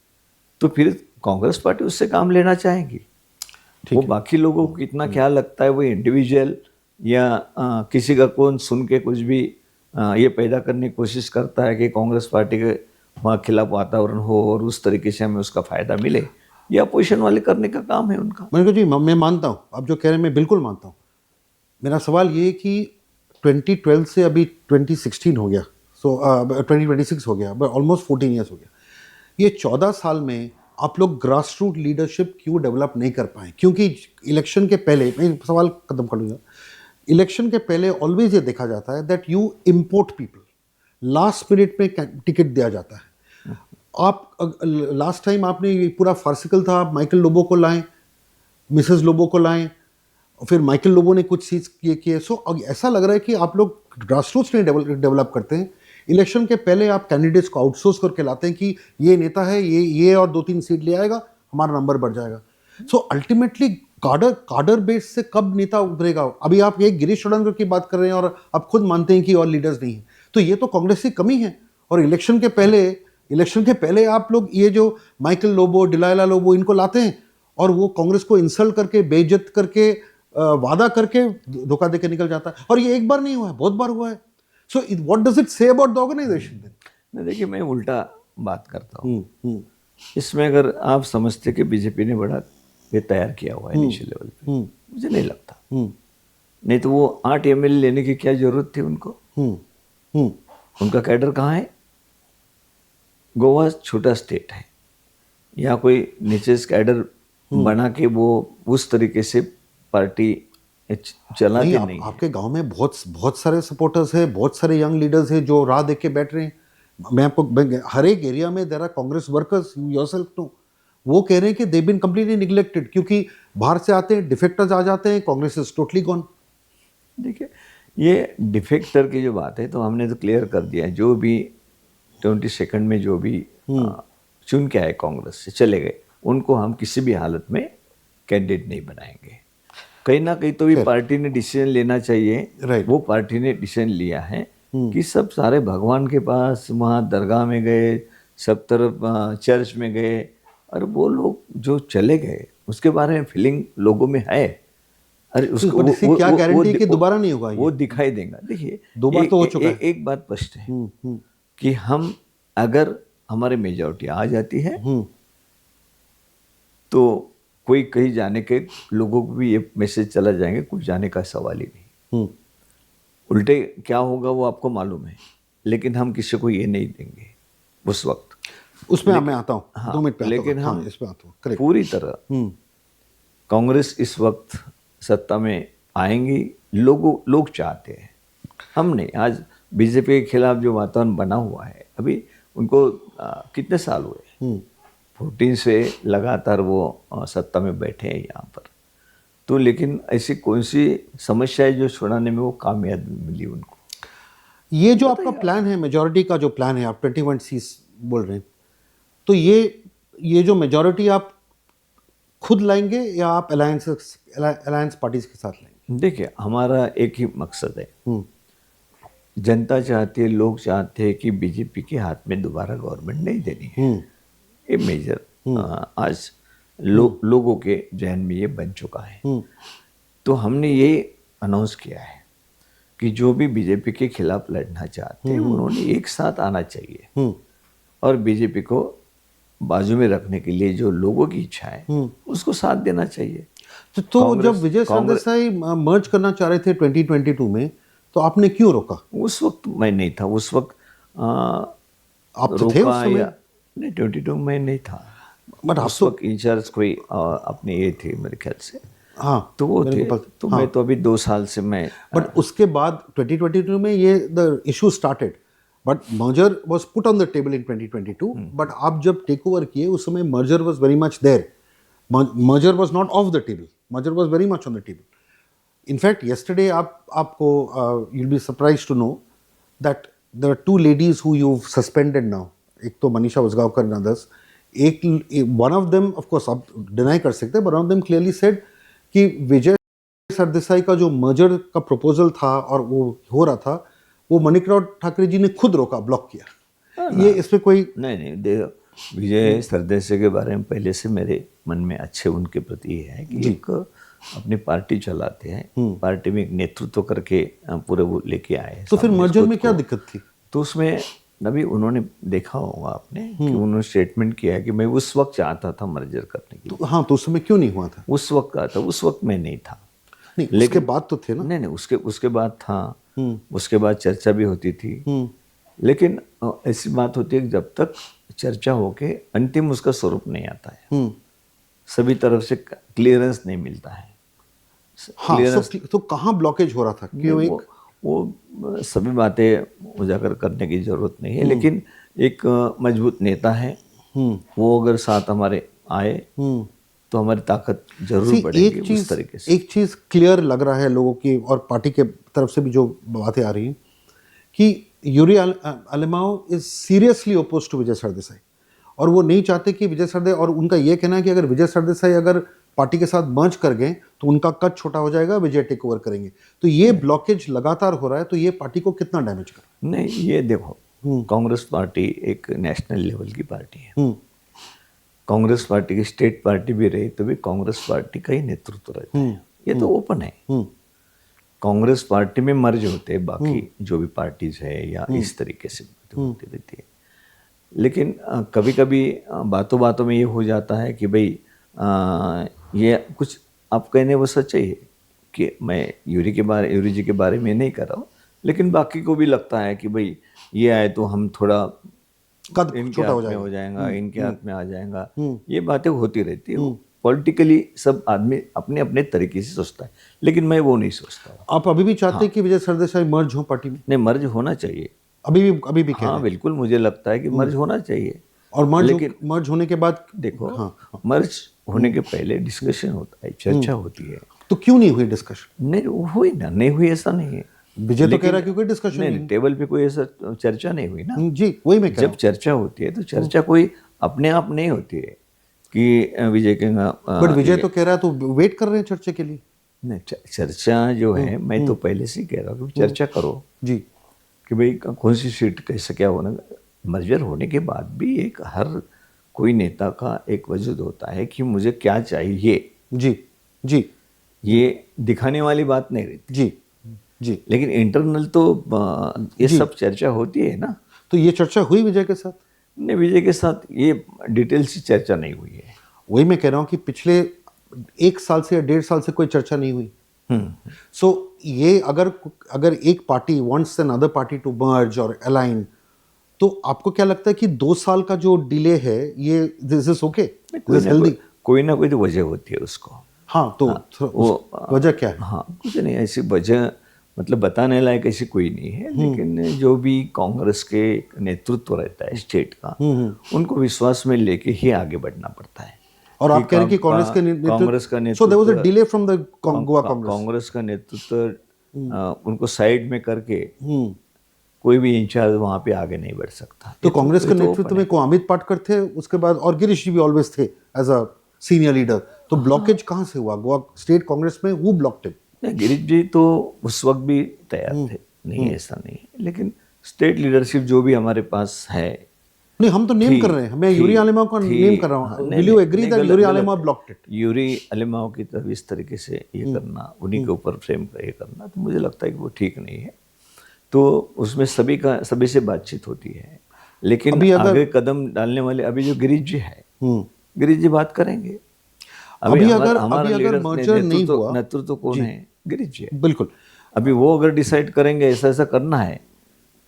तो फिर कांग्रेस पार्टी उससे काम लेना चाहेगी। वो बाकी लोगों को कितना क्या लगता है, वो इंडिविजुअल या किसी का कौन सुन के कुछ भी ये पैदा करने की कोशिश करता है कि कांग्रेस पार्टी के वहाँ खिलाफ वातावरण हो और उस तरीके से हमें उसका फायदा मिले, ये अपोजिशन वाले करने का काम है उनका। मणिकर जी, मैं मानता हूँ आप जो कह रहे हैं, मैं बिल्कुल मानता हूँ। मेरा सवाल ये है कि 2012 से अभी 2016 हो गया, 2026 हो गया, ऑलमोस्ट 14 ईयर्स हो गया। ये 14 साल में आप लोग ग्रास रूट लीडरशिप क्यों डेवलप नहीं कर पाए? क्योंकि इलेक्शन के पहले, मैं सवाल खत्म कर लूँगा, इलेक्शन के पहले ऑलवेज ये देखा जाता है that you import people, last minute में टिकट दिया जाता है। आप लास्ट टाइम आपने ये पूरा फार्सिकल था, आप माइकल लोबो को लाएं, मिसेस लोबो को लाएं, फिर माइकल लोबो ने कुछ चीज़ किए। सो ऐसा लग रहा है कि आप लोग ग्रास रूट्स नहीं डेवलप करते हैं। इलेक्शन के पहले आप कैंडिडेट्स को आउटसोर्स करके लाते हैं कि ये नेता है, ये और 2-3 सीट ले आएगा, हमारा नंबर बढ़ जाएगा। सो अल्टीमेटली कार्डर बेस से कब नेता उभरेगा? अभी आप ये गिरीश षडंगर की बात कर रहे हैं और आप खुद मानते हैं कि और लीडर्स नहीं हैं, तो ये तो कांग्रेस की कमी है। और इलेक्शन के पहले आप लोग ये जो माइकल लोबो, डिलायला लोबो, इनको लाते हैं और वो कांग्रेस को इंसल्ट करके, बेइज्जत करके, वादा करके धोखा देके निकल जाता है। और ये एक बार नहीं हुआ है, बहुत बार हुआ है। So what does it say about the organisation? नहीं, देखिए मैं उल्टा बात करता हूँ। इसमें अगर आप समझते कि बीजेपी ने बड़ा ये तैयार किया हुआ है इनिशियल लेवल पे, मुझे नहीं लगता। नहीं तो वो 8 MLA लेने की क्या जरूरत थी उनको? उनका कैडर कहाँ है? गोवा छोटा स्टेट है, या कोई नीचे कैडर बना के वो उस तरीके से पार्टी चलाते नहीं। आपके गांव में बहुत सारे सपोर्टर्स हैं, बहुत सारे यंग लीडर्स हैं जो राह देख के बैठ रहे हैं। मैं आपको हर एक एरिया में there are Congress workers, yourself too, वो कह रहे हैं कि दे बीन कंप्लीटली निगलेक्टेड, क्योंकि बाहर से आते हैं, डिफेक्टर्स आ जाते हैं, कांग्रेस इज टोटली गॉन। देखिए ये डिफेक्टर की जो बात है तो हमने तो क्लियर कर दिया है। जो भी 22 में जो भी चुन के आए कांग्रेस से चले गए, उनको हम किसी भी हालत में कैंडिडेट नहीं बनाएंगे। कहीं ना कहीं तो भी पार्टी ने डिसीजन लेना चाहिए। वो पार्टी ने डिसीजन लिया है कि सब सारे भगवान के पास, वहाँ दरगाह में गए, सब तरफ चर्च में गए, और वो लोग जो चले गए उसके बारे में फीलिंग लोगों में है। अरे उसको क्या गारंटी कि दोबारा नहीं होगा? वो दिखाई देगा। देखिए 2 बार तो हो चुका है। एक बात स्पष्ट है कि हम अगर हमारे मेजॉरिटी आ जाती है तो कोई कहीं जाने के लोगों को भी ये मैसेज चला जाएंगे, कुछ जाने का सवाल ही नहीं। उल्टे क्या होगा वो आपको मालूम है, लेकिन हम किसी को ये नहीं देंगे उस वक्त। उसमें मैं आता हूँ। हाँ, 2 मिनट पे लेकिन आता हूँ। हम इसमें आता हूँ पूरी तरह कांग्रेस इस वक्त सत्ता में आएंगी, लोग चाहते हैं। हमने आज बीजेपी के खिलाफ जो वातावरण बना हुआ है, अभी उनको कितने साल हुए, 14 से लगातार वो सत्ता में बैठे हैं यहाँ पर, तो लेकिन ऐसी कौन सी समस्या है जो छुड़ाने में वो कामयाबी मिली उनको? ये जो आपका प्लान है, मेजॉरिटी का जो प्लान है, आप 21 सीट्स बोल रहे हैं, तो ये जो मेजॉरिटी आप खुद लाएंगे या आप अलायंस पार्टीज के साथ लेंगे? देखिए, हमारा एक ही मकसद है, हम्म, जनता चाहती है, लोग चाहते हैं कि बीजेपी के हाथ में दोबारा गवर्नमेंट नहीं देनी है। हम्म, ये मेजर आज लोगों के जहन में ये बन चुका है। हम्म, तो हमने ये अनाउंस किया है कि जो भी बीजेपी के खिलाफ लड़ना चाहते हैं उन्होंने एक साथ आना चाहिए हम्म, और बीजेपी को बाजू में रखने के लिए जो लोगों की इच्छा है उसको साथ देना चाहिए। तो जब विजय सरदेसाई मर्ज करना चाह रहे थे 2022 में, तो आपने क्यों रोका? उस वक्त मैं नहीं था, उस वक्त आप तो थे उस रोका समय? या नहीं, 22 में नहीं था। बट आप उस वक्त इंचार्ज कोई अपने ये थे मेरे ख्याल से, हाँ, तो वो मेरे थे। को पता- तो हाँ, मैं तो अभी 2 साल से मैं बट उसके बाद 2022 में ये the issue started, but merger was put on the table in 2022, but आप जब टेक ओवर किए उस समय merger was very much there, merger was not off the table, merger was very much on the table. In fact, yesterday आपको you'll be surprised to know that there are two ladies who you've suspended now. एक तो Manisha Usgaonkar and others. One of them, of course, आप deny कर सकते हैं, but one of them clearly said कि विजय सरदेसाई का जो मर्जर का प्रपोजल था और वो हो रहा था, वो माणिकराव ठाकरे जी ने खुद रोका, ब्लॉक किया. ये इसमें कोई नहीं देखो, विजय सरदेसाई के बारे में पहले से मेरे मन में अच्छे उनके प्रति ये है कि एक अपनी पार्टी चलाते हैं, पार्टी में एक नेतृत्व करके पूरे वो लेके आए। तो फिर मर्जर में क्या दिक्कत थी? तो उसमें अभी उन्होंने देखा होगा आपने कि उन्होंने स्टेटमेंट किया है कि मैं उस वक्त चाहता था मर्जर करने की। तो हाँ, तो उस समय क्यों नहीं हुआ था? उस वक्त का था, उस वक्त मैं नहीं था। नहीं, उसके बाद तो थे ना? नहीं, उसके बाद था, उसके बाद चर्चा भी होती थी। लेकिन ऐसी बात होती है कि जब तक चर्चा होके अंतिम उसका स्वरूप नहीं आता है, सभी तरफ से क्लियरेंस नहीं मिलता है। हाँ, तो कहाँ ब्लॉकेज हो रहा था? क्यों? वो सभी बातें उजागर करने की जरूरत नहीं है, लेकिन एक मजबूत नेता है, वो अगर साथ हमारे आए तो हमारी ताकत जरूर बढ़ेगी उस तरीके से। एक चीज क्लियर लग रहा है लोगों की और पार्टी के तरफ से भी जो बातें आ रही हैं कि Yuri Alemao is seriously oppose to Vijay Sardesai, और वो नहीं चाहते कि विजय सरदेसाई, और उनका ये कहना है कि अगर विजय सरदेसाई अगर पार्टी के साथ मर्ज कर गए तो उनका कद छोटा हो जाएगा, विजय टेक ओवर करेंगे. तो ये ब्लॉकेज लगातार हो रहा है, तो ये पार्टी को कितना डैमेज कर रहा है? नहीं, ये देखो, कांग्रेस पार्टी एक नेशनल लेवल की पार्टी है। कांग्रेस पार्टी की स्टेट पार्टी भी रही तो भी कांग्रेस पार्टी का ही नेतृत्व रहता है, ये तो ओपन है। कांग्रेस पार्टी में मर्ज होते हैं बाकी जो भी पार्टीज है या इस तरीके से होती रहती है। लेकिन कभी कभी बातों बातों में ये हो जाता है कि भाई ये कुछ आप कहने वो सच्चाई है कि मैं यूरी जी के बारे में नहीं कर रहा हूँ, लेकिन बाकी को भी लगता है कि भाई ये आए तो हम थोड़ा कद इनके हाथ में हो जाएगा, इनके हाथ में आ जाएगा, ये बातें होती रहती है। पॉलिटिकली सब आदमी अपने अपने तरीके से सोचता है, लेकिन मैं वो नहीं सोचता। आप अभी भी चाहते हैं कि विजय सरदेसाई मर्ज हो पार्टी में? नहीं, मर्ज होना चाहिए अभी भी हाँ, बिल्कुल, मुझे लगता है कि मर्ज होना चाहिए। और मर्ज होने के बाद देखो, मर्ज होने के पहले डिस्कशन होता है, चर्चा होती है। तो क्यों नहीं हुई डिस्कशन? नहीं हुई ना, नहीं हुई ऐसा नहीं है। विजय तो कह रहा है कि कोई डिस्कशन नहीं, टेबल पे कोई ऐसा चर्चा नहीं हुई ना जी, वही मैं कह रहा जब चर्चा होती है तो चर्चा कोई अपने आप नहीं होती है कि विजय कहेगा। बट विजय तो कह रहा है, तो वेट कर रहे हैं चर्चा के लिए। नहीं, चर्चा जो है मैं तो पहले से ही कह रहा हूँ कि चर्चा करो जी, कि भाई कौन सी सीट कैसे क्या होना। मर्जर होने के बाद भी एक हर कोई नेता का एक वजूद होता है कि मुझे क्या चाहिए। जी जी, ये दिखाने वाली बात नहीं रहती जी जी, लेकिन इंटरनल तो ये सब चर्चा होती है ना। तो ये चर्चा हुई विजय के साथ? नहीं, विजय के साथ ये डिटेल से चर्चा नहीं हुई है। वही मैं कह रहा हूँ कि पिछले 1 साल से या 1.5 साल से कोई चर्चा नहीं हुई। सो ये अगर एक party wants another party to merge और अलाइन, तो आपको क्या लगता है कि 2 साल का जो डिले है ये this is okay, this healthy? कोई ना कोई तो वजह होती है उसको। हाँ, तो वो वजह क्या है? हाँ, कुछ नहीं ऐसी वजह, मतलब बताने लायक ऐसी कोई नहीं है, लेकिन जो भी कांग्रेस के नेतृत्व रहता है स्टेट का, उनको विश्वास में लेके ही आगे बढ़ना पड़ता है। और आप कह रहे हैं कि कांग्रेस का नेतृत्व, so there was a delay from the Goa Congress का नेतृत्व उनको साइड में करके कोई भी इंचार्ज वहां पे आगे नहीं बढ़ सकता। तो कांग्रेस के नेतृत्व में को अमित पाटकर थे, उसके बाद और गिरीश जी भी ऑलवेज थे एज अ सीनियर लीडर, तो ब्लॉकेज कहाँ से हुआ? गोवा स्टेट कांग्रेस में हु ब्लॉक्ड हिम? गिरीश जी तो उस वक्त भी तैयार थे, नहीं ऐसा नहीं है, लेकिन स्टेट लीडरशिप जो भी हमारे पास है, नहीं, हम तो नेम थी- कर रहे हैं, मैं थी- यूरी आलिमा को थी- नेम कर रहा हाँ, हूँ. नहीं, विल यू नहीं, एग्री नहीं, दैट गलत- यूरी गलत आलिमा है। Blocked it? यूरी अलिमाओ की तरफ इस तरीके से ये करना, उन्हीं के ऊपर फ्रेम ये करना, तो मुझे लगता है कि वो ठीक नहीं है। तो उसमें सभी से बातचीत होती है, लेकिन अभी अगर- आगे कदम डालने वाले अभी जो गिरीश जी है, गिरीश जी बात करेंगे। अभी अगर लीडर merger नहीं हुआ- नेतृत्व कौन है? गिरीश जी है। बिल्कुल. अभी वो अगर डिसाइड करेंगे ऐसा ऐसा करना है,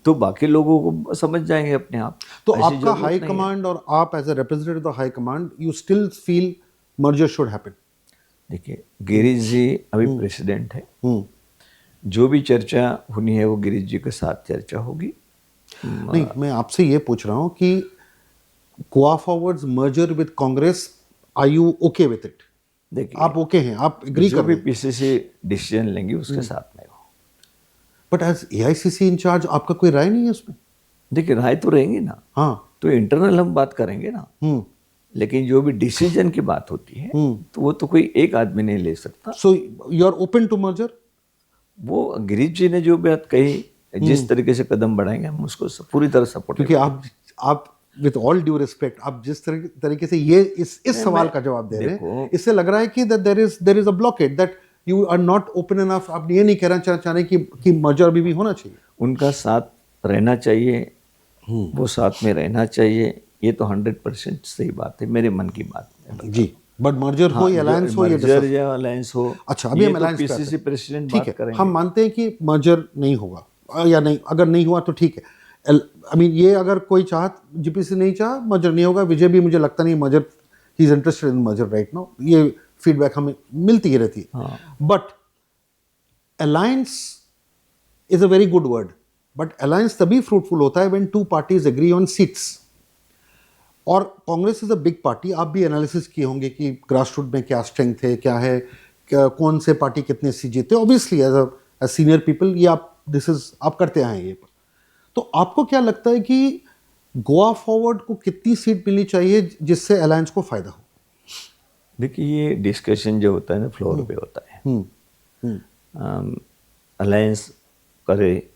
तो बाकी लोगों को समझ जाएंगे अपने आप। तो ऐसी आपका जरूरत हाई नहीं है। कमांड और आप as a representative of high command, you still feel merger should happen? देखिए, गिरीश जी अभी प्रेसिडेंट है, जो भी चर्चा होनी है वो गिरीश जी के साथ चर्चा होगी। नहीं, मैं आपसे ये पूछ रहा हूँ कि Goa Forward's merger with Congress, are you okay with it? देखिए, आप ओके हैं, आप एग्री जो कर भी रहे हैं? पीसीसी डिसीजन लेंगे उसके साथ में हो। बट एज एआईसीसी इंचार्ज आपका कोई राय नहीं है उसमें? देखिए, राय तो रहेंगी ना, हाँ. तो इंटरनल हम बात करेंगे ना, लेकिन जो भी डिसीजन की बात होती है तो वो तो कोई एक आदमी नहीं ले सकता। So you are open to merger? वो गिरीश जी ने जो बात कही, जिस तरीके से कदम बढ़ाएंगे हम उसको पूरी तरह सपोर्ट। क्योंकि आप विद ऑल ड्यू रिस्पेक्ट, आप जिस तरीके से ये इस सवाल का जवाब दे रहे हैं, इससे लग रहा है कि there is a blockage, that you are not open enough. आप ये नहीं कहना चाह रहे कि मर्जर अभी भी होना चाहिए. उनका साथ रहना चाहिए, वो साथ में रहना चाहिए, ये तो 100% सही बात है, मेरे मन की बात है जी. बट मर्जर हो या अलायंस हो, मर्जर या अलायंस हो, अच्छा, अभी हम अलायंस पीसीसी प्रेसिडेंट ठीक बात है, करेंगे। हम मानते हैं कि मर्जर नहीं होगा या नहीं, अगर नहीं हुआ तो ठीक है. आई मीन, ये अगर कोई चाहत जीपीसी नहीं चाह, मर्जर नहीं होगा. विजय भी मुझे लगता नहीं merger, he is interested in merger right now. ये फीडबैक हमें मिलती ही रहती है. But alliance is a very good word, but alliance तभी फ्रूटफुल होता है when two parties agree on seats. और Congress is a big party. आप भी एनालिसिस किए होंगे कि ग्रास रूट में क्या स्ट्रेंथ है, क्या है, कौन से पार्टी कितने सीट जीते. ऑब्वियसली एज सीनियर पीपल ये आप करते आए हैं ये. तो आपको क्या लगता है कि गोवा फॉरवर्ड को कितनी सीट मिलनी चाहिए जिससे अलायंस को फायदा हो? देखिए, ये डिस्कशन जो होता है ना फ्लोर पे होता है, अलायंस करे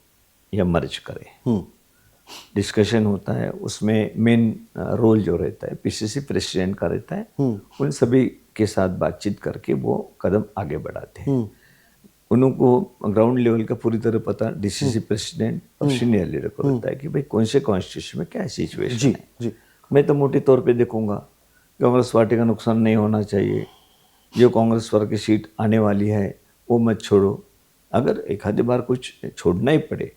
या मर्ज करे, डिस्कशन होता है, उसमें मेन रोल जो रहता है पीसीसी प्रेसिडेंट का रहता है. उन सभी के साथ बातचीत करके वो कदम आगे बढ़ाते हैं. उनको ग्राउंड लेवल का पूरी तरह पता डीसीसी प्रेसिडेंट और सीनियर लीडर को रहता है कि भाई कौन से कॉन्स्टिट्यूशन में क्या सिचुएशन है. जी. मैं तो मोटे तौर पे देखूंगा, कांग्रेस पार्टी का नुकसान नहीं होना चाहिए, जो कांग्रेस पर की सीट आने वाली है वो मत छोड़ो. अगर एक आधी बार कुछ छोड़ना ही पड़े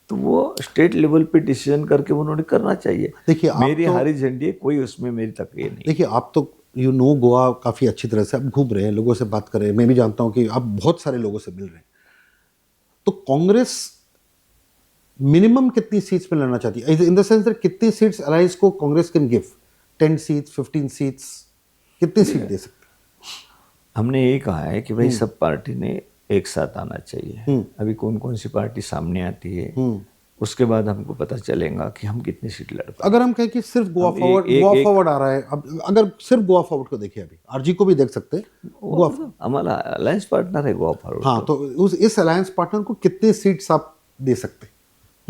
तो वो स्टेट लेवल पे डिसीजन करके उन्होंने करना चाहिए. देखिए, मेरी हारी झंडी है, कोई उसमें मेरी तकलीफ नहीं. देखिए, आप तो यू नो गोवा काफ़ी अच्छी तरह से, आप घूम रहे हैं, लोगों से बात कर रहे हैं. मैं भी जानता हूं कि आप बहुत सारे लोगों से मिल रहे हैं. तो कांग्रेस मिनिमम कितनी सीट्स में लड़ना चाहती है? इन द सेंस दैट कितनी सीट्स अलायंस को Congress can give? 10 seats, 15 seats, कितनी सीट दे सकते? हमने यही कहा है कि भाई सब पार्टी ने एक साथ आना चाहिए. अभी कौन कौन सी पार्टी सामने आती है उसके बाद हमको पता चलेगा कि हम कितनी सीट लड़ पाए. अगर हम कहें कि सिर्फ गोवा फॉरवर्ड आ रहा है, अब अगर सिर्फ गोवा फॉरवर्ड को देखिए, अभी आरजी को भी देख सकते हैं, हमारा अलायंस पार्टनर है गोवा फॉरवर्ड. हाँ, तो इस अलायंस पार्टनर को कितनी सीट्स आप दे सकते हैं?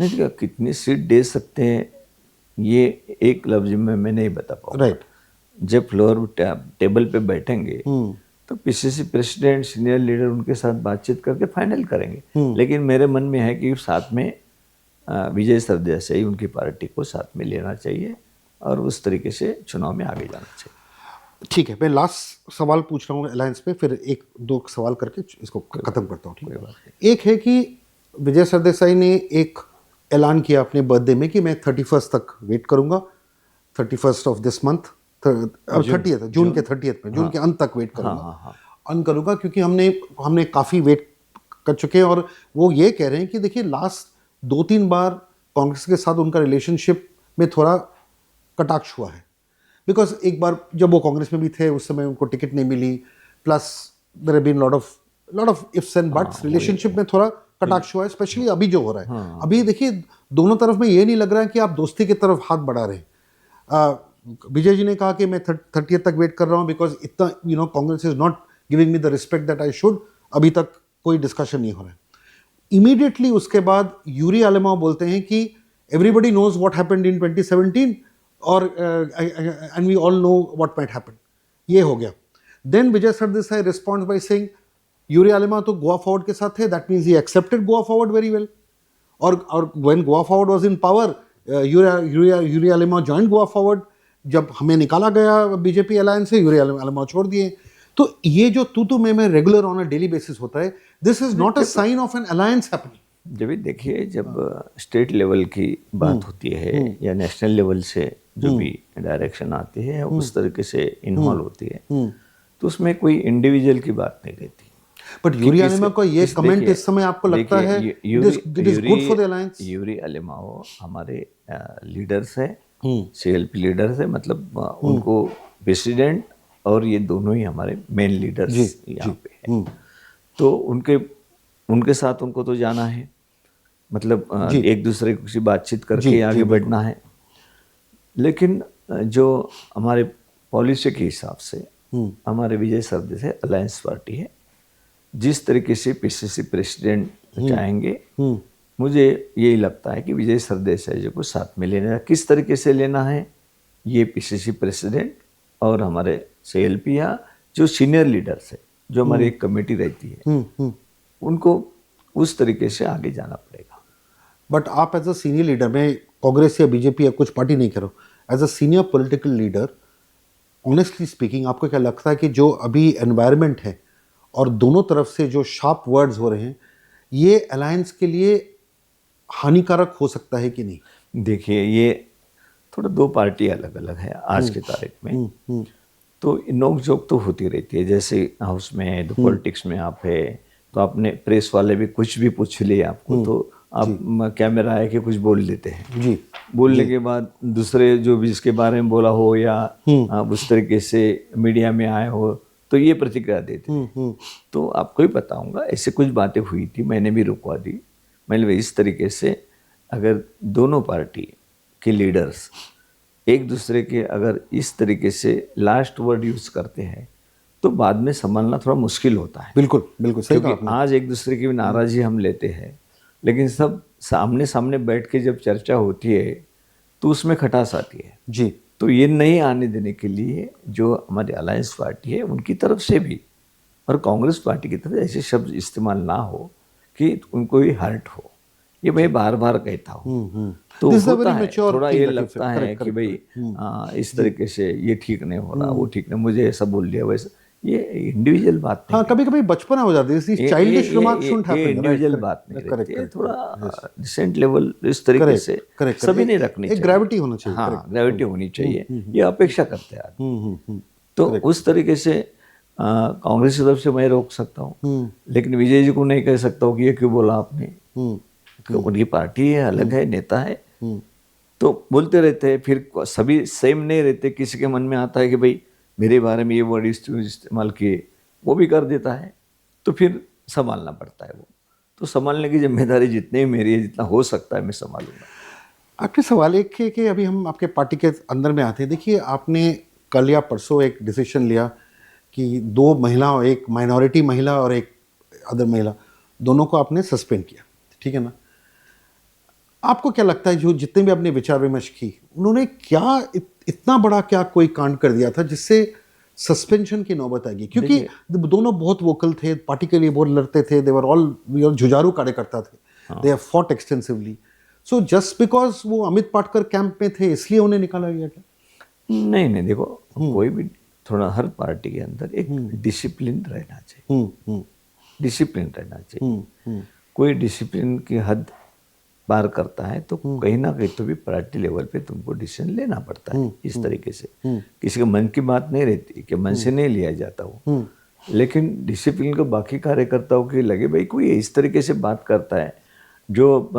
नहीं, देखिए, कितनी सीट दे सकते हैं ये एक लफ्ज में मैं नहीं बता पाऊंगा. राइट. जब फ्लोर टेबल पे बैठेंगे तो पीसीसी प्रेसिडेंट सीनियर लीडर उनके साथ बातचीत करके फाइनल करेंगे. लेकिन मेरे मन में है कि साथ में विजय सरदेसाई से ही उनकी पार्टी को साथ में लेना चाहिए और उस तरीके से चुनाव में आगे जाना चाहिए. ठीक है, मैं लास्ट सवाल पूछ रहा हूँ अलायंस पे, फिर एक दो सवाल करके इसको खत्म करता हूँ. ठीक है. एक है कि विजय सरदेसाई ने एक ऐलान किया अपने बर्थडे में कि मैं 31 तक वेट करूंगा, 31 ऑफ दिस मंथ, 30th जून के 30th में, जून के अंत तक वेट करूंगा. क्योंकि हमने काफ़ी वेट कर चुके हैं. और वो ये कह रहे हैं कि देखिए, लास्ट 2-3 बार कांग्रेस के साथ उनका रिलेशनशिप में थोड़ा कटाक्ष हुआ है. बिकॉज एक बार जब वो कांग्रेस में भी थे उस समय उनको टिकट नहीं मिली, plus there have been lot of ifs and buts. Relationship में थोड़ा कटाक्ष हुआ है, स्पेशली अभी जो हो रहा है. अभी देखिए, दोनों तरफ में ये नहीं लग रहा है कि आप दोस्ती की तरफ हाथ बढ़ा रहे हैं. विजय जी ने कहा कि मैं 30th तक वेट कर रहा हूँ बिकॉज इतना Congress is not giving me the respect that I should. अभी तक कोई डिस्कशन नहीं हो रहा है. इमीडिएटली उसके बाद यूरी आलेमाव बोलते हैं कि everybody knows what happened in 2017 और and we all know what might happen. ये हो गया. Then Vijay Sardesai responds by saying Yuri Alemao तो गोवा फॉरवर्ड के साथ थे, that means he accepted Goa Forward very well. और when Goa Forward was in power, Yuri Alemao joined Goa Forward. जब हमें निकाला गया बीजेपी अलायंस से, यूरी आलेमाव छोड़ दिए. तो ये जो तू में regular on a daily basis होता है, this is not a sign of an alliance happening. जब भी देखिए, जब स्टेट लेवल की बात होती है या नेशनल लेवल से जो भी डायरेक्शन आती है उस तरीके से इन्वॉल्व होती है, तो उसमें कोई इंडिविजुअल की बात नहीं रहती. बट यूरी आलेमाव का ये कमेंट इस समय आपको लगता है it is good for the alliance? Yuri Alemao हमारे लीडर्स है, सीएलपी लीडर्स है, मतलब उनको प्रेसिडेंट और ये दोनों ही हमारे मेन लीडर्स यहाँ पे हैं. तो उनके साथ उनको तो जाना है, मतलब एक दूसरे की बातचीत करके आगे बढ़ना है. लेकिन जो हमारे पॉलिसी के हिसाब से हमारे विजय सरदेसाई अलायंस पार्टी है, जिस तरीके से पीसीसी प्रेसिडेंट चाहेंगे, मुझे यही लगता है कि विजय सरदेसाई जी को साथ में लेना. किस तरीके से लेना है, ये पीसीसी प्रेसिडेंट और हमारे सीएलपी या जो सीनियर लीडर्स है, जो हमारी एक कमेटी रहती है, उनको उस तरीके से आगे जाना पड़ेगा. बट आप एज अ सीनियर लीडर, मैं कांग्रेस या बीजेपी या कुछ पार्टी नहीं कर रहा हूँ, as a senior political leader, honestly speaking, आपको क्या लगता है कि जो अभी एनवायरनमेंट है और दोनों तरफ से जो शार्प वर्ड्स हो रहे हैं, ये अलायंस के लिए हानिकारक हो सकता है कि नहीं? देखिए, ये थोड़ा दो पार्टी अलग अलग है आज की तारीख में. तो नोक झोंक तो होती रहती है. जैसे हाउस में है तो पॉलिटिक्स में आप है तो आपने प्रेस वाले भी कुछ भी पूछ लिए आपको, तो आप कैमरा है कि कुछ बोल देते हैं जी. बोलने के बाद दूसरे जो भी इसके बारे में बोला हो या आप उस तरीके से मीडिया में आए हो तो ये प्रतिक्रिया देते हैं. तो आपको ही बताऊंगा, ऐसे कुछ बातें हुई थी, मैंने भी रुकवा दी. मैंने इस तरीके से अगर दोनों पार्टी के लीडर्स एक दूसरे के अगर इस तरीके से लास्ट वर्ड यूज करते हैं तो बाद में संभालना थोड़ा मुश्किल होता है. बिल्कुल बिल्कुल सही कहा क्योंकि आज एक दूसरे की नाराज़गी हम लेते हैं, लेकिन सब सामने सामने बैठ के जब चर्चा होती है तो उसमें खटास आती है जी. तो ये नहीं आने देने के लिए जो हमारी अलायंस पार्टी है उनकी तरफ से भी और कांग्रेस पार्टी की तरफ ऐसे शब्द इस्तेमाल ना हो कि उनको भी हर्ट हो, ये मैं बार बार कहता हूँ. तो होता है थोड़ा ये लगता है कि भाई इस तरीके से ये ठीक नहीं हो रहा, वो ठीक नहीं, मुझे ऐसा बोल दिया वैसा, ये इंडिविजुअल बात नहीं. हाँ, कभी कभी बचपना हो जाती है, childish remarks shouldn't happen. Individual बात नहीं रहती है, थोड़ा डिसेंट लेवल इस तरीके से सभी नहीं रखनी चाहिए. ग्रेविटी होना चाहिए. हाँ, ग्रेविटी होनी चाहिए, ये अपेक्षा करते हैं. तो उस तरीके से कांग्रेस की तरफ से मैं रोक सकता हूँ, लेकिन विजय जी को नहीं कह सकता हूँ कि ये क्यों बोला आपने. उनकी पार्टी है, अलग है, नेता है, तो बोलते रहते हैं. फिर सभी सेम नहीं रहते, किसी के मन में आता है कि भाई मेरे बारे में ये वर्ड इस्तेमाल किए, वो भी कर देता है, तो फिर संभालना पड़ता है वो. तो संभालने की जिम्मेदारी जितनी मेरी है, जितना हो सकता है मैं संभालूंगा. आपके सवाल एक है कि अभी हम आपके पार्टी के अंदर में आते हैं. देखिए, आपने कल या परसों एक डिसीजन लिया कि 2 महिलाओं, एक माइनॉरिटी महिला और एक अदर महिला, दोनों को आपने सस्पेंड किया, ठीक है ना? आपको क्या लगता है, जो जितने भी आपने विचार विमर्श की, उन्होंने क्या इतना बड़ा क्या कोई कांड कर दिया था जिससे सस्पेंशन की नौबत आएगी? क्योंकि दोनों बहुत वोकल थे, पार्टी के लिए बहुत लड़ते थे, दे वर ऑल जुझारू कार्यकर्ता थे, they have fought extensively. So just because वो अमित पाटकर कैंप में थे इसलिए उन्हें निकाला गया क्या? नहीं, देखो, कोई भी थोड़ा हर पार्टी के अंदर एक डिसिप्लिन रहना चाहिए. डिसिप्लिन रहना चाहिए. कोई डिसिप्लिन की हद पार करता है तो कहीं ना कहीं तो भी पार्टी लेवल पे तुमको डिसीजन लेना पड़ता है. इस तरीके से किसी के मन की बात नहीं रहती कि मन से नहीं लिया जाता हो, लेकिन डिसिप्लिन को बाकी कार्यकर्ताओं के लगे भाई कोई इस तरीके से बात करता है, जो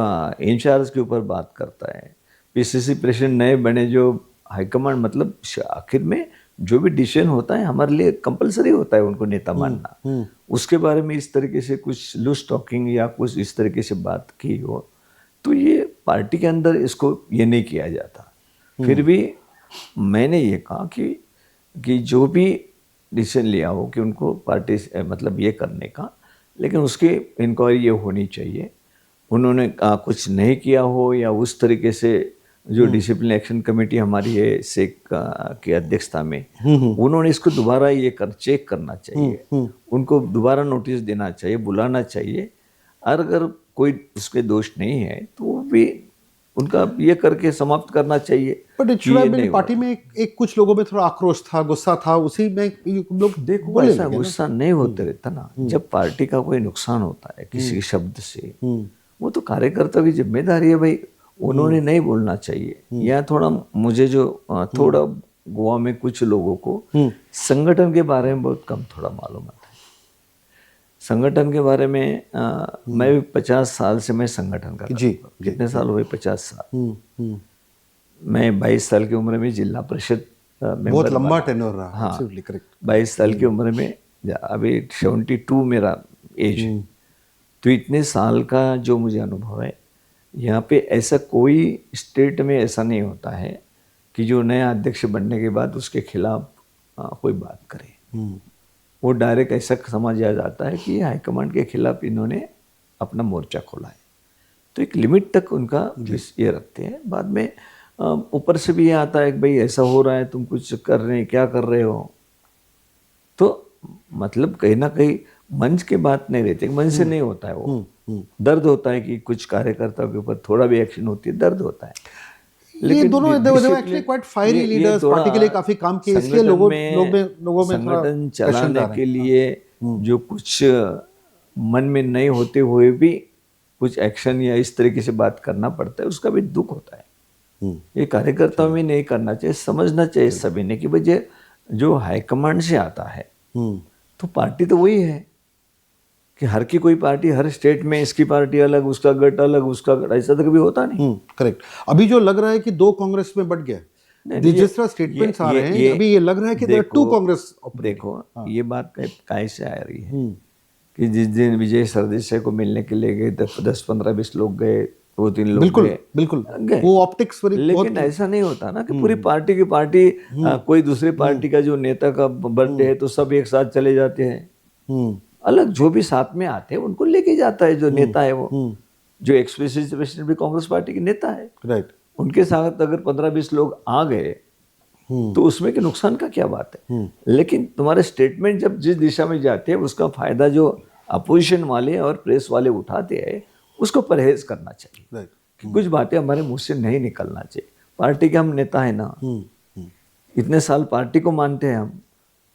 इंचार्ज के ऊपर बात करता है, पीसीसी प्रेसिडेंट नए बने, जो हाईकमांड, मतलब आखिर में जो भी डिसीजन होता है हमारे लिए कंपलसरी होता है उनको नेता मानना. उसके बारे में इस तरीके से कुछ लूज टॉकिंग या कुछ इस तरीके से बात की हो तो ये पार्टी के अंदर इसको ये नहीं किया जाता. फिर भी मैंने ये कहा कि जो भी डिसीजन लिया हो कि उनको पार्टी मतलब ये करने का, लेकिन उसकी इंक्वायरी ये होनी चाहिए। उन्होंने कुछ नहीं किया हो या उस तरीके से जो डिसिप्लिन एक्शन कमेटी हमारी है सेक की अध्यक्षता में, उन्होंने इसको दोबारा ये चेक करना चाहिए, उनको दोबारा नोटिस देना चाहिए, बुलाना चाहिए। और अगर कोई उसके दोष नहीं है तो वो भी उनका ये करके समाप्त करना चाहिए। But it should have been party में एक कुछ लोगों में थोड़ा आक्रोश था, गुस्सा था, उसी में लोग देखो ऐसा गुस्सा नहीं होते रहता ना। जब पार्टी का कोई नुकसान होता है किसी शब्द से, वो तो कार्यकर्ता की जिम्मेदारी है भाई, उन्होंने नहीं बोलना चाहिए। या थोड़ा मुझे जो थोड़ा गोवा में कुछ लोगों को संगठन के बारे में बहुत कम थोड़ा मालूम है। संगठन के बारे में मैं भी 50 साल से मैं संगठन का जी, कितने साल हुए? 50 साल। मैं 22 साल की उम्र में जिला परिषद मेंबर, बहुत लंबा टेन्योर रहा। हाँ, करेक्ट। 22 साल की उम्र में, अभी 72 मेरा एज है। तो इतने साल का जो मुझे अनुभव है, यहाँ पे ऐसा कोई स्टेट में ऐसा नहीं होता है कि जो नया अध्यक्ष बनने के बाद उसके खिलाफ कोई बात करे। वो डायरेक्ट ऐसा समझा जाता है कि हाईकमांड के खिलाफ इन्होंने अपना मोर्चा खोला है। तो एक लिमिट तक उनका ये रखते हैं। बाद में ऊपर से भी ये आता है कि भाई ऐसा हो रहा है, तुम कुछ कर रहे हैं, क्या कर रहे हो। तो मतलब कहीं ना कहीं मंच के बात नहीं रहती, मंच से नहीं होता है वो। दर्द होता है कि कुछ कार्यकर्ताओं के ऊपर थोड़ा भी एक्शन होती है, दर्द होता है। ये दोनों actually quite fiery leaders, party के लिए काफी काम किए, इसलिए लोगों में संगठन चलाने के लिए जो कुछ मन में नहीं होते हुए भी कुछ एक्शन या इस तरीके से बात करना पड़ता है, उसका भी दुख होता है। ये कार्यकर्ताओं में नहीं करना चाहिए, समझना चाहिए सभी ने कि भाई जो हाईकमांड से आता है तो पार्टी तो वही है कि हर की कोई पार्टी, हर स्टेट में इसकी पार्टी अलग, उसका गट अलग, उसका गट, ऐसा तो कभी होता नहीं। करेक्ट। अभी जो लग रहा है कि 2 कांग्रेस में बट गया, जिस तरह स्टेटमेंट्स आ रहे हैं, अभी ये लग रहा है कि देयर आर 2 कांग्रेस। देखो ये बात काहे से आ रही है कि जिस दिन विजय सरदेसाई को मिलने के लिए गए 10-15-20 लोग गए, 2-3 लोग गए, बिल्कुल वो ऑप्टिक्स। लेकिन ऐसा नहीं होता ना कि पूरी पार्टी की पार्टी कोई दूसरी पार्टी का जो नेता का बर्थडे है तो सब एक साथ चले जाते हैं। अलग जो भी साथ में आते हैं उनको लेके जाता है जो नेता है वो, जो एक्स प्रेसिडेंट भी कांग्रेस पार्टी के नेता है, राइट। उनके साथ अगर 15-20 लोग आ गए तो उसमें के नुकसान का क्या बात है। लेकिन तुम्हारे स्टेटमेंट जब जिस दिशा में जाते हैं उसका फायदा जो अपोजिशन वाले और प्रेस वाले उठाते हैं, उसको परहेज करना चाहिए। राइट। कि कुछ बातें हमारे मुंह से नहीं निकलना चाहिए। पार्टी के हम नेता है ना, इतने साल पार्टी को मानते हैं हम,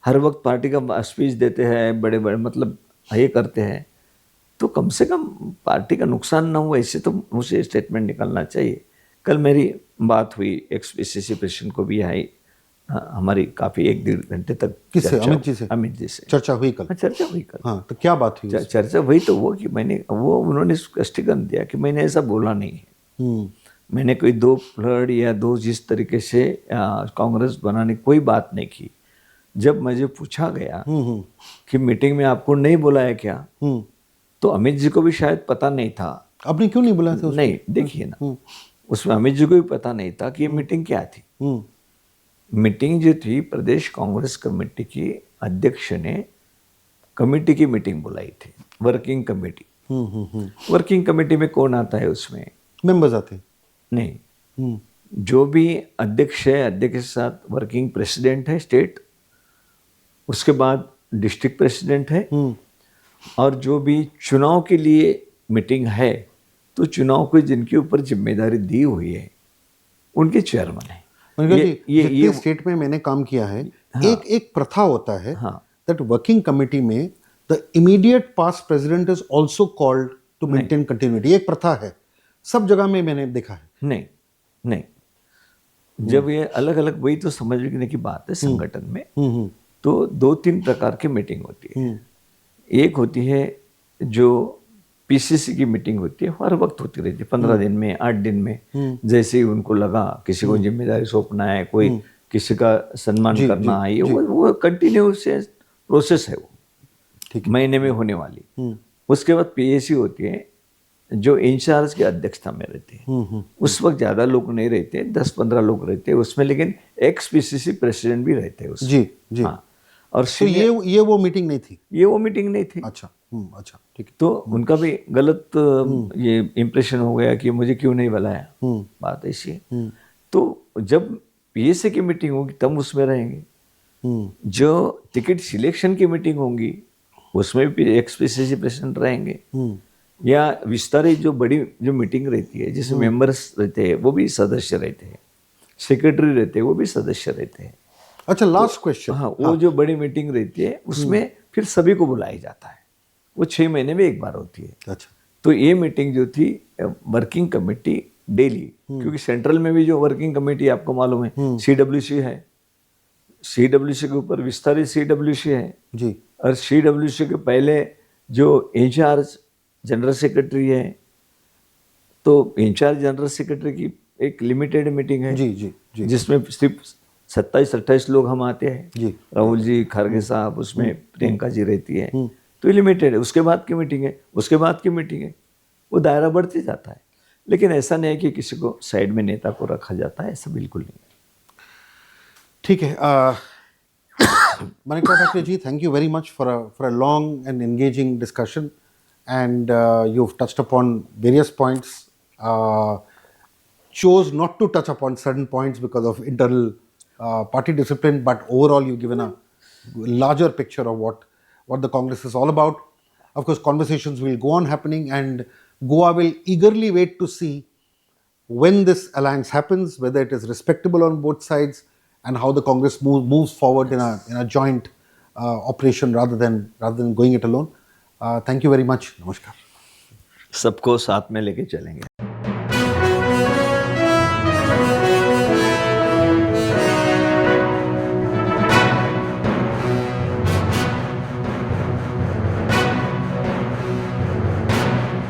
हर वक्त पार्टी का स्पीच देते हैं, बड़े बड़े मतलब ये करते हैं, तो कम से कम पार्टी का नुकसान ना हो ऐसे तो मुझे स्टेटमेंट निकलना चाहिए। कल मेरी बात हुई एक्स PCC प्रेसिडेंट को भी आई, हमारी काफ़ी 1-1.5 घंटे तक। किससे? अमित जी से? अमित जी से चर्चा हुई कल? चर्चा हुई कल। हाँ, तो क्या बात हुई? चर्चा वही तो वो कि उन्होंने स्पष्टीकरण दिया कि मैंने ऐसा बोला नहीं है। मैंने कोई 2 फ्लड या 2 जिस तरीके से कांग्रेस बनाने कोई बात नहीं की। जब मुझे पूछा गया कि मीटिंग में आपको नहीं बुलाया क्या, तो अमित जी को भी शायद पता नहीं था। आपने क्यों नहीं बुलाया था? नहीं, देखिए ना, उसमें अमित जी को भी पता नहीं था कि ये मीटिंग क्या थी। मीटिंग जो थी, प्रदेश कांग्रेस कमेटी की अध्यक्ष ने कमेटी की मीटिंग बुलाई थी, वर्किंग कमेटी। वर्किंग कमेटी में कौन आता है? उसमें मेंबर्स आते हैं? नहीं, जो भी अध्यक्ष है, अध्यक्ष के साथ वर्किंग प्रेसिडेंट है स्टेट, उसके बाद डिस्ट्रिक्ट प्रेसिडेंट है, और जो भी चुनाव के लिए मीटिंग है तो चुनाव को जिनके ऊपर जिम्मेदारी दी हुई है उनके चेयरमैन है। ये स्टेट में मैंने काम किया है। हाँ, एक प्रथा होता है दैट वर्किंग कमेटी में the immediate past president is also called to maintain continuity. एक प्रथा है, सब जगह में मैंने देखा है। नहीं, जब ये अलग अलग, वही तो समझने की बात है। संगठन में तो 2-3 प्रकार की मीटिंग होती है। एक होती है जो PCC की मीटिंग होती है, हर वक्त होती रहती है, 15 दिन में, 8 दिन में, जैसे ही उनको लगा किसी को जिम्मेदारी सौंपना है, कोई किसी का सम्मान करना है, वो कंटिन्यूस प्रोसेस है, वो महीने में होने वाली। उसके बाद PAC होती है जो इंचार्ज की अध्यक्षता में रहते हैं। उस वक्त ज़्यादा लोग नहीं रहते, 10-15 लोग रहते हैं उसमें, लेकिन एक्स पीसीसी प्रेसिडेंट भी रहते हैं उसमें। जी जी। हाँ, और तो ये वो मीटिंग नहीं थी? ये वो मीटिंग नहीं थी। अच्छा, अच्छा, ठीक है। तो उनका भी गलत ये इम्प्रेशन हो गया कि मुझे क्यों नहीं बुलाया, बात ऐसी है। तो जब पीएसए की मीटिंग होगी तब उसमें रहेंगे, जो टिकट सिलेक्शन की मीटिंग होंगी उसमें भी एक्स पीसीसी प्रेसिडेंट रहेंगे, या विस्तारित जो बड़ी जो मीटिंग रहती है जिसमें मेंबर्स रहते हैं वो भी सदस्य रहते हैं, सेक्रेटरी रहते हैं वो भी सदस्य रहते हैं। अच्छा, लास्ट क्वेश्चन। हाँ, वो जो बड़ी मीटिंग रहती है उसमें फिर सभी को बुलाया जाता है, वो 6 महीने में एक बार होती है। अच्छा। तो ये मीटिंग जो थी वर्किंग कमेटी डेली, क्योंकि सेंट्रल में भी जो वर्किंग कमेटी आपको मालूम है सीडब्ल्यूसी है, सीडब्ल्यूसी के ऊपर विस्तारित सीडब्ल्यूसी है जी और सीडब्ल्यूसी के पहले जो इंचार्ज जनरल सेक्रेटरी है, तो इंचार्ज जनरल सेक्रेटरी की एक लिमिटेड मीटिंग है जी जी जी जिसमें सिर्फ 27-28 लोग हम आते हैं, जी। राहुल जी, खड़गे साहब, उसमें प्रियंका जी रहती है, तो ये लिमिटेड है। उसके बाद की मीटिंग है, उसके बाद की मीटिंग है, वो दायरा बढ़ते जाता है। लेकिन ऐसा नहीं है कि किसी को साइड में नेता को रखा जाता है, ऐसा बिल्कुल नहीं है। ठीक है। Manikta Thakre ji, thank you very much for a long and engaging discussion, and you've touched upon various points. Chose not to touch upon certain points because of internal party discipline, but overall you've given a larger picture of what the Congress is all about. Of course, conversations will go on happening, and Goa will eagerly wait to see when this alliance happens, whether it is respectable on both sides, and how the Congress moves forward in a joint operation rather than going it alone. Thank you very much. Namaskar. सबको साथ में लेके चलेंगे।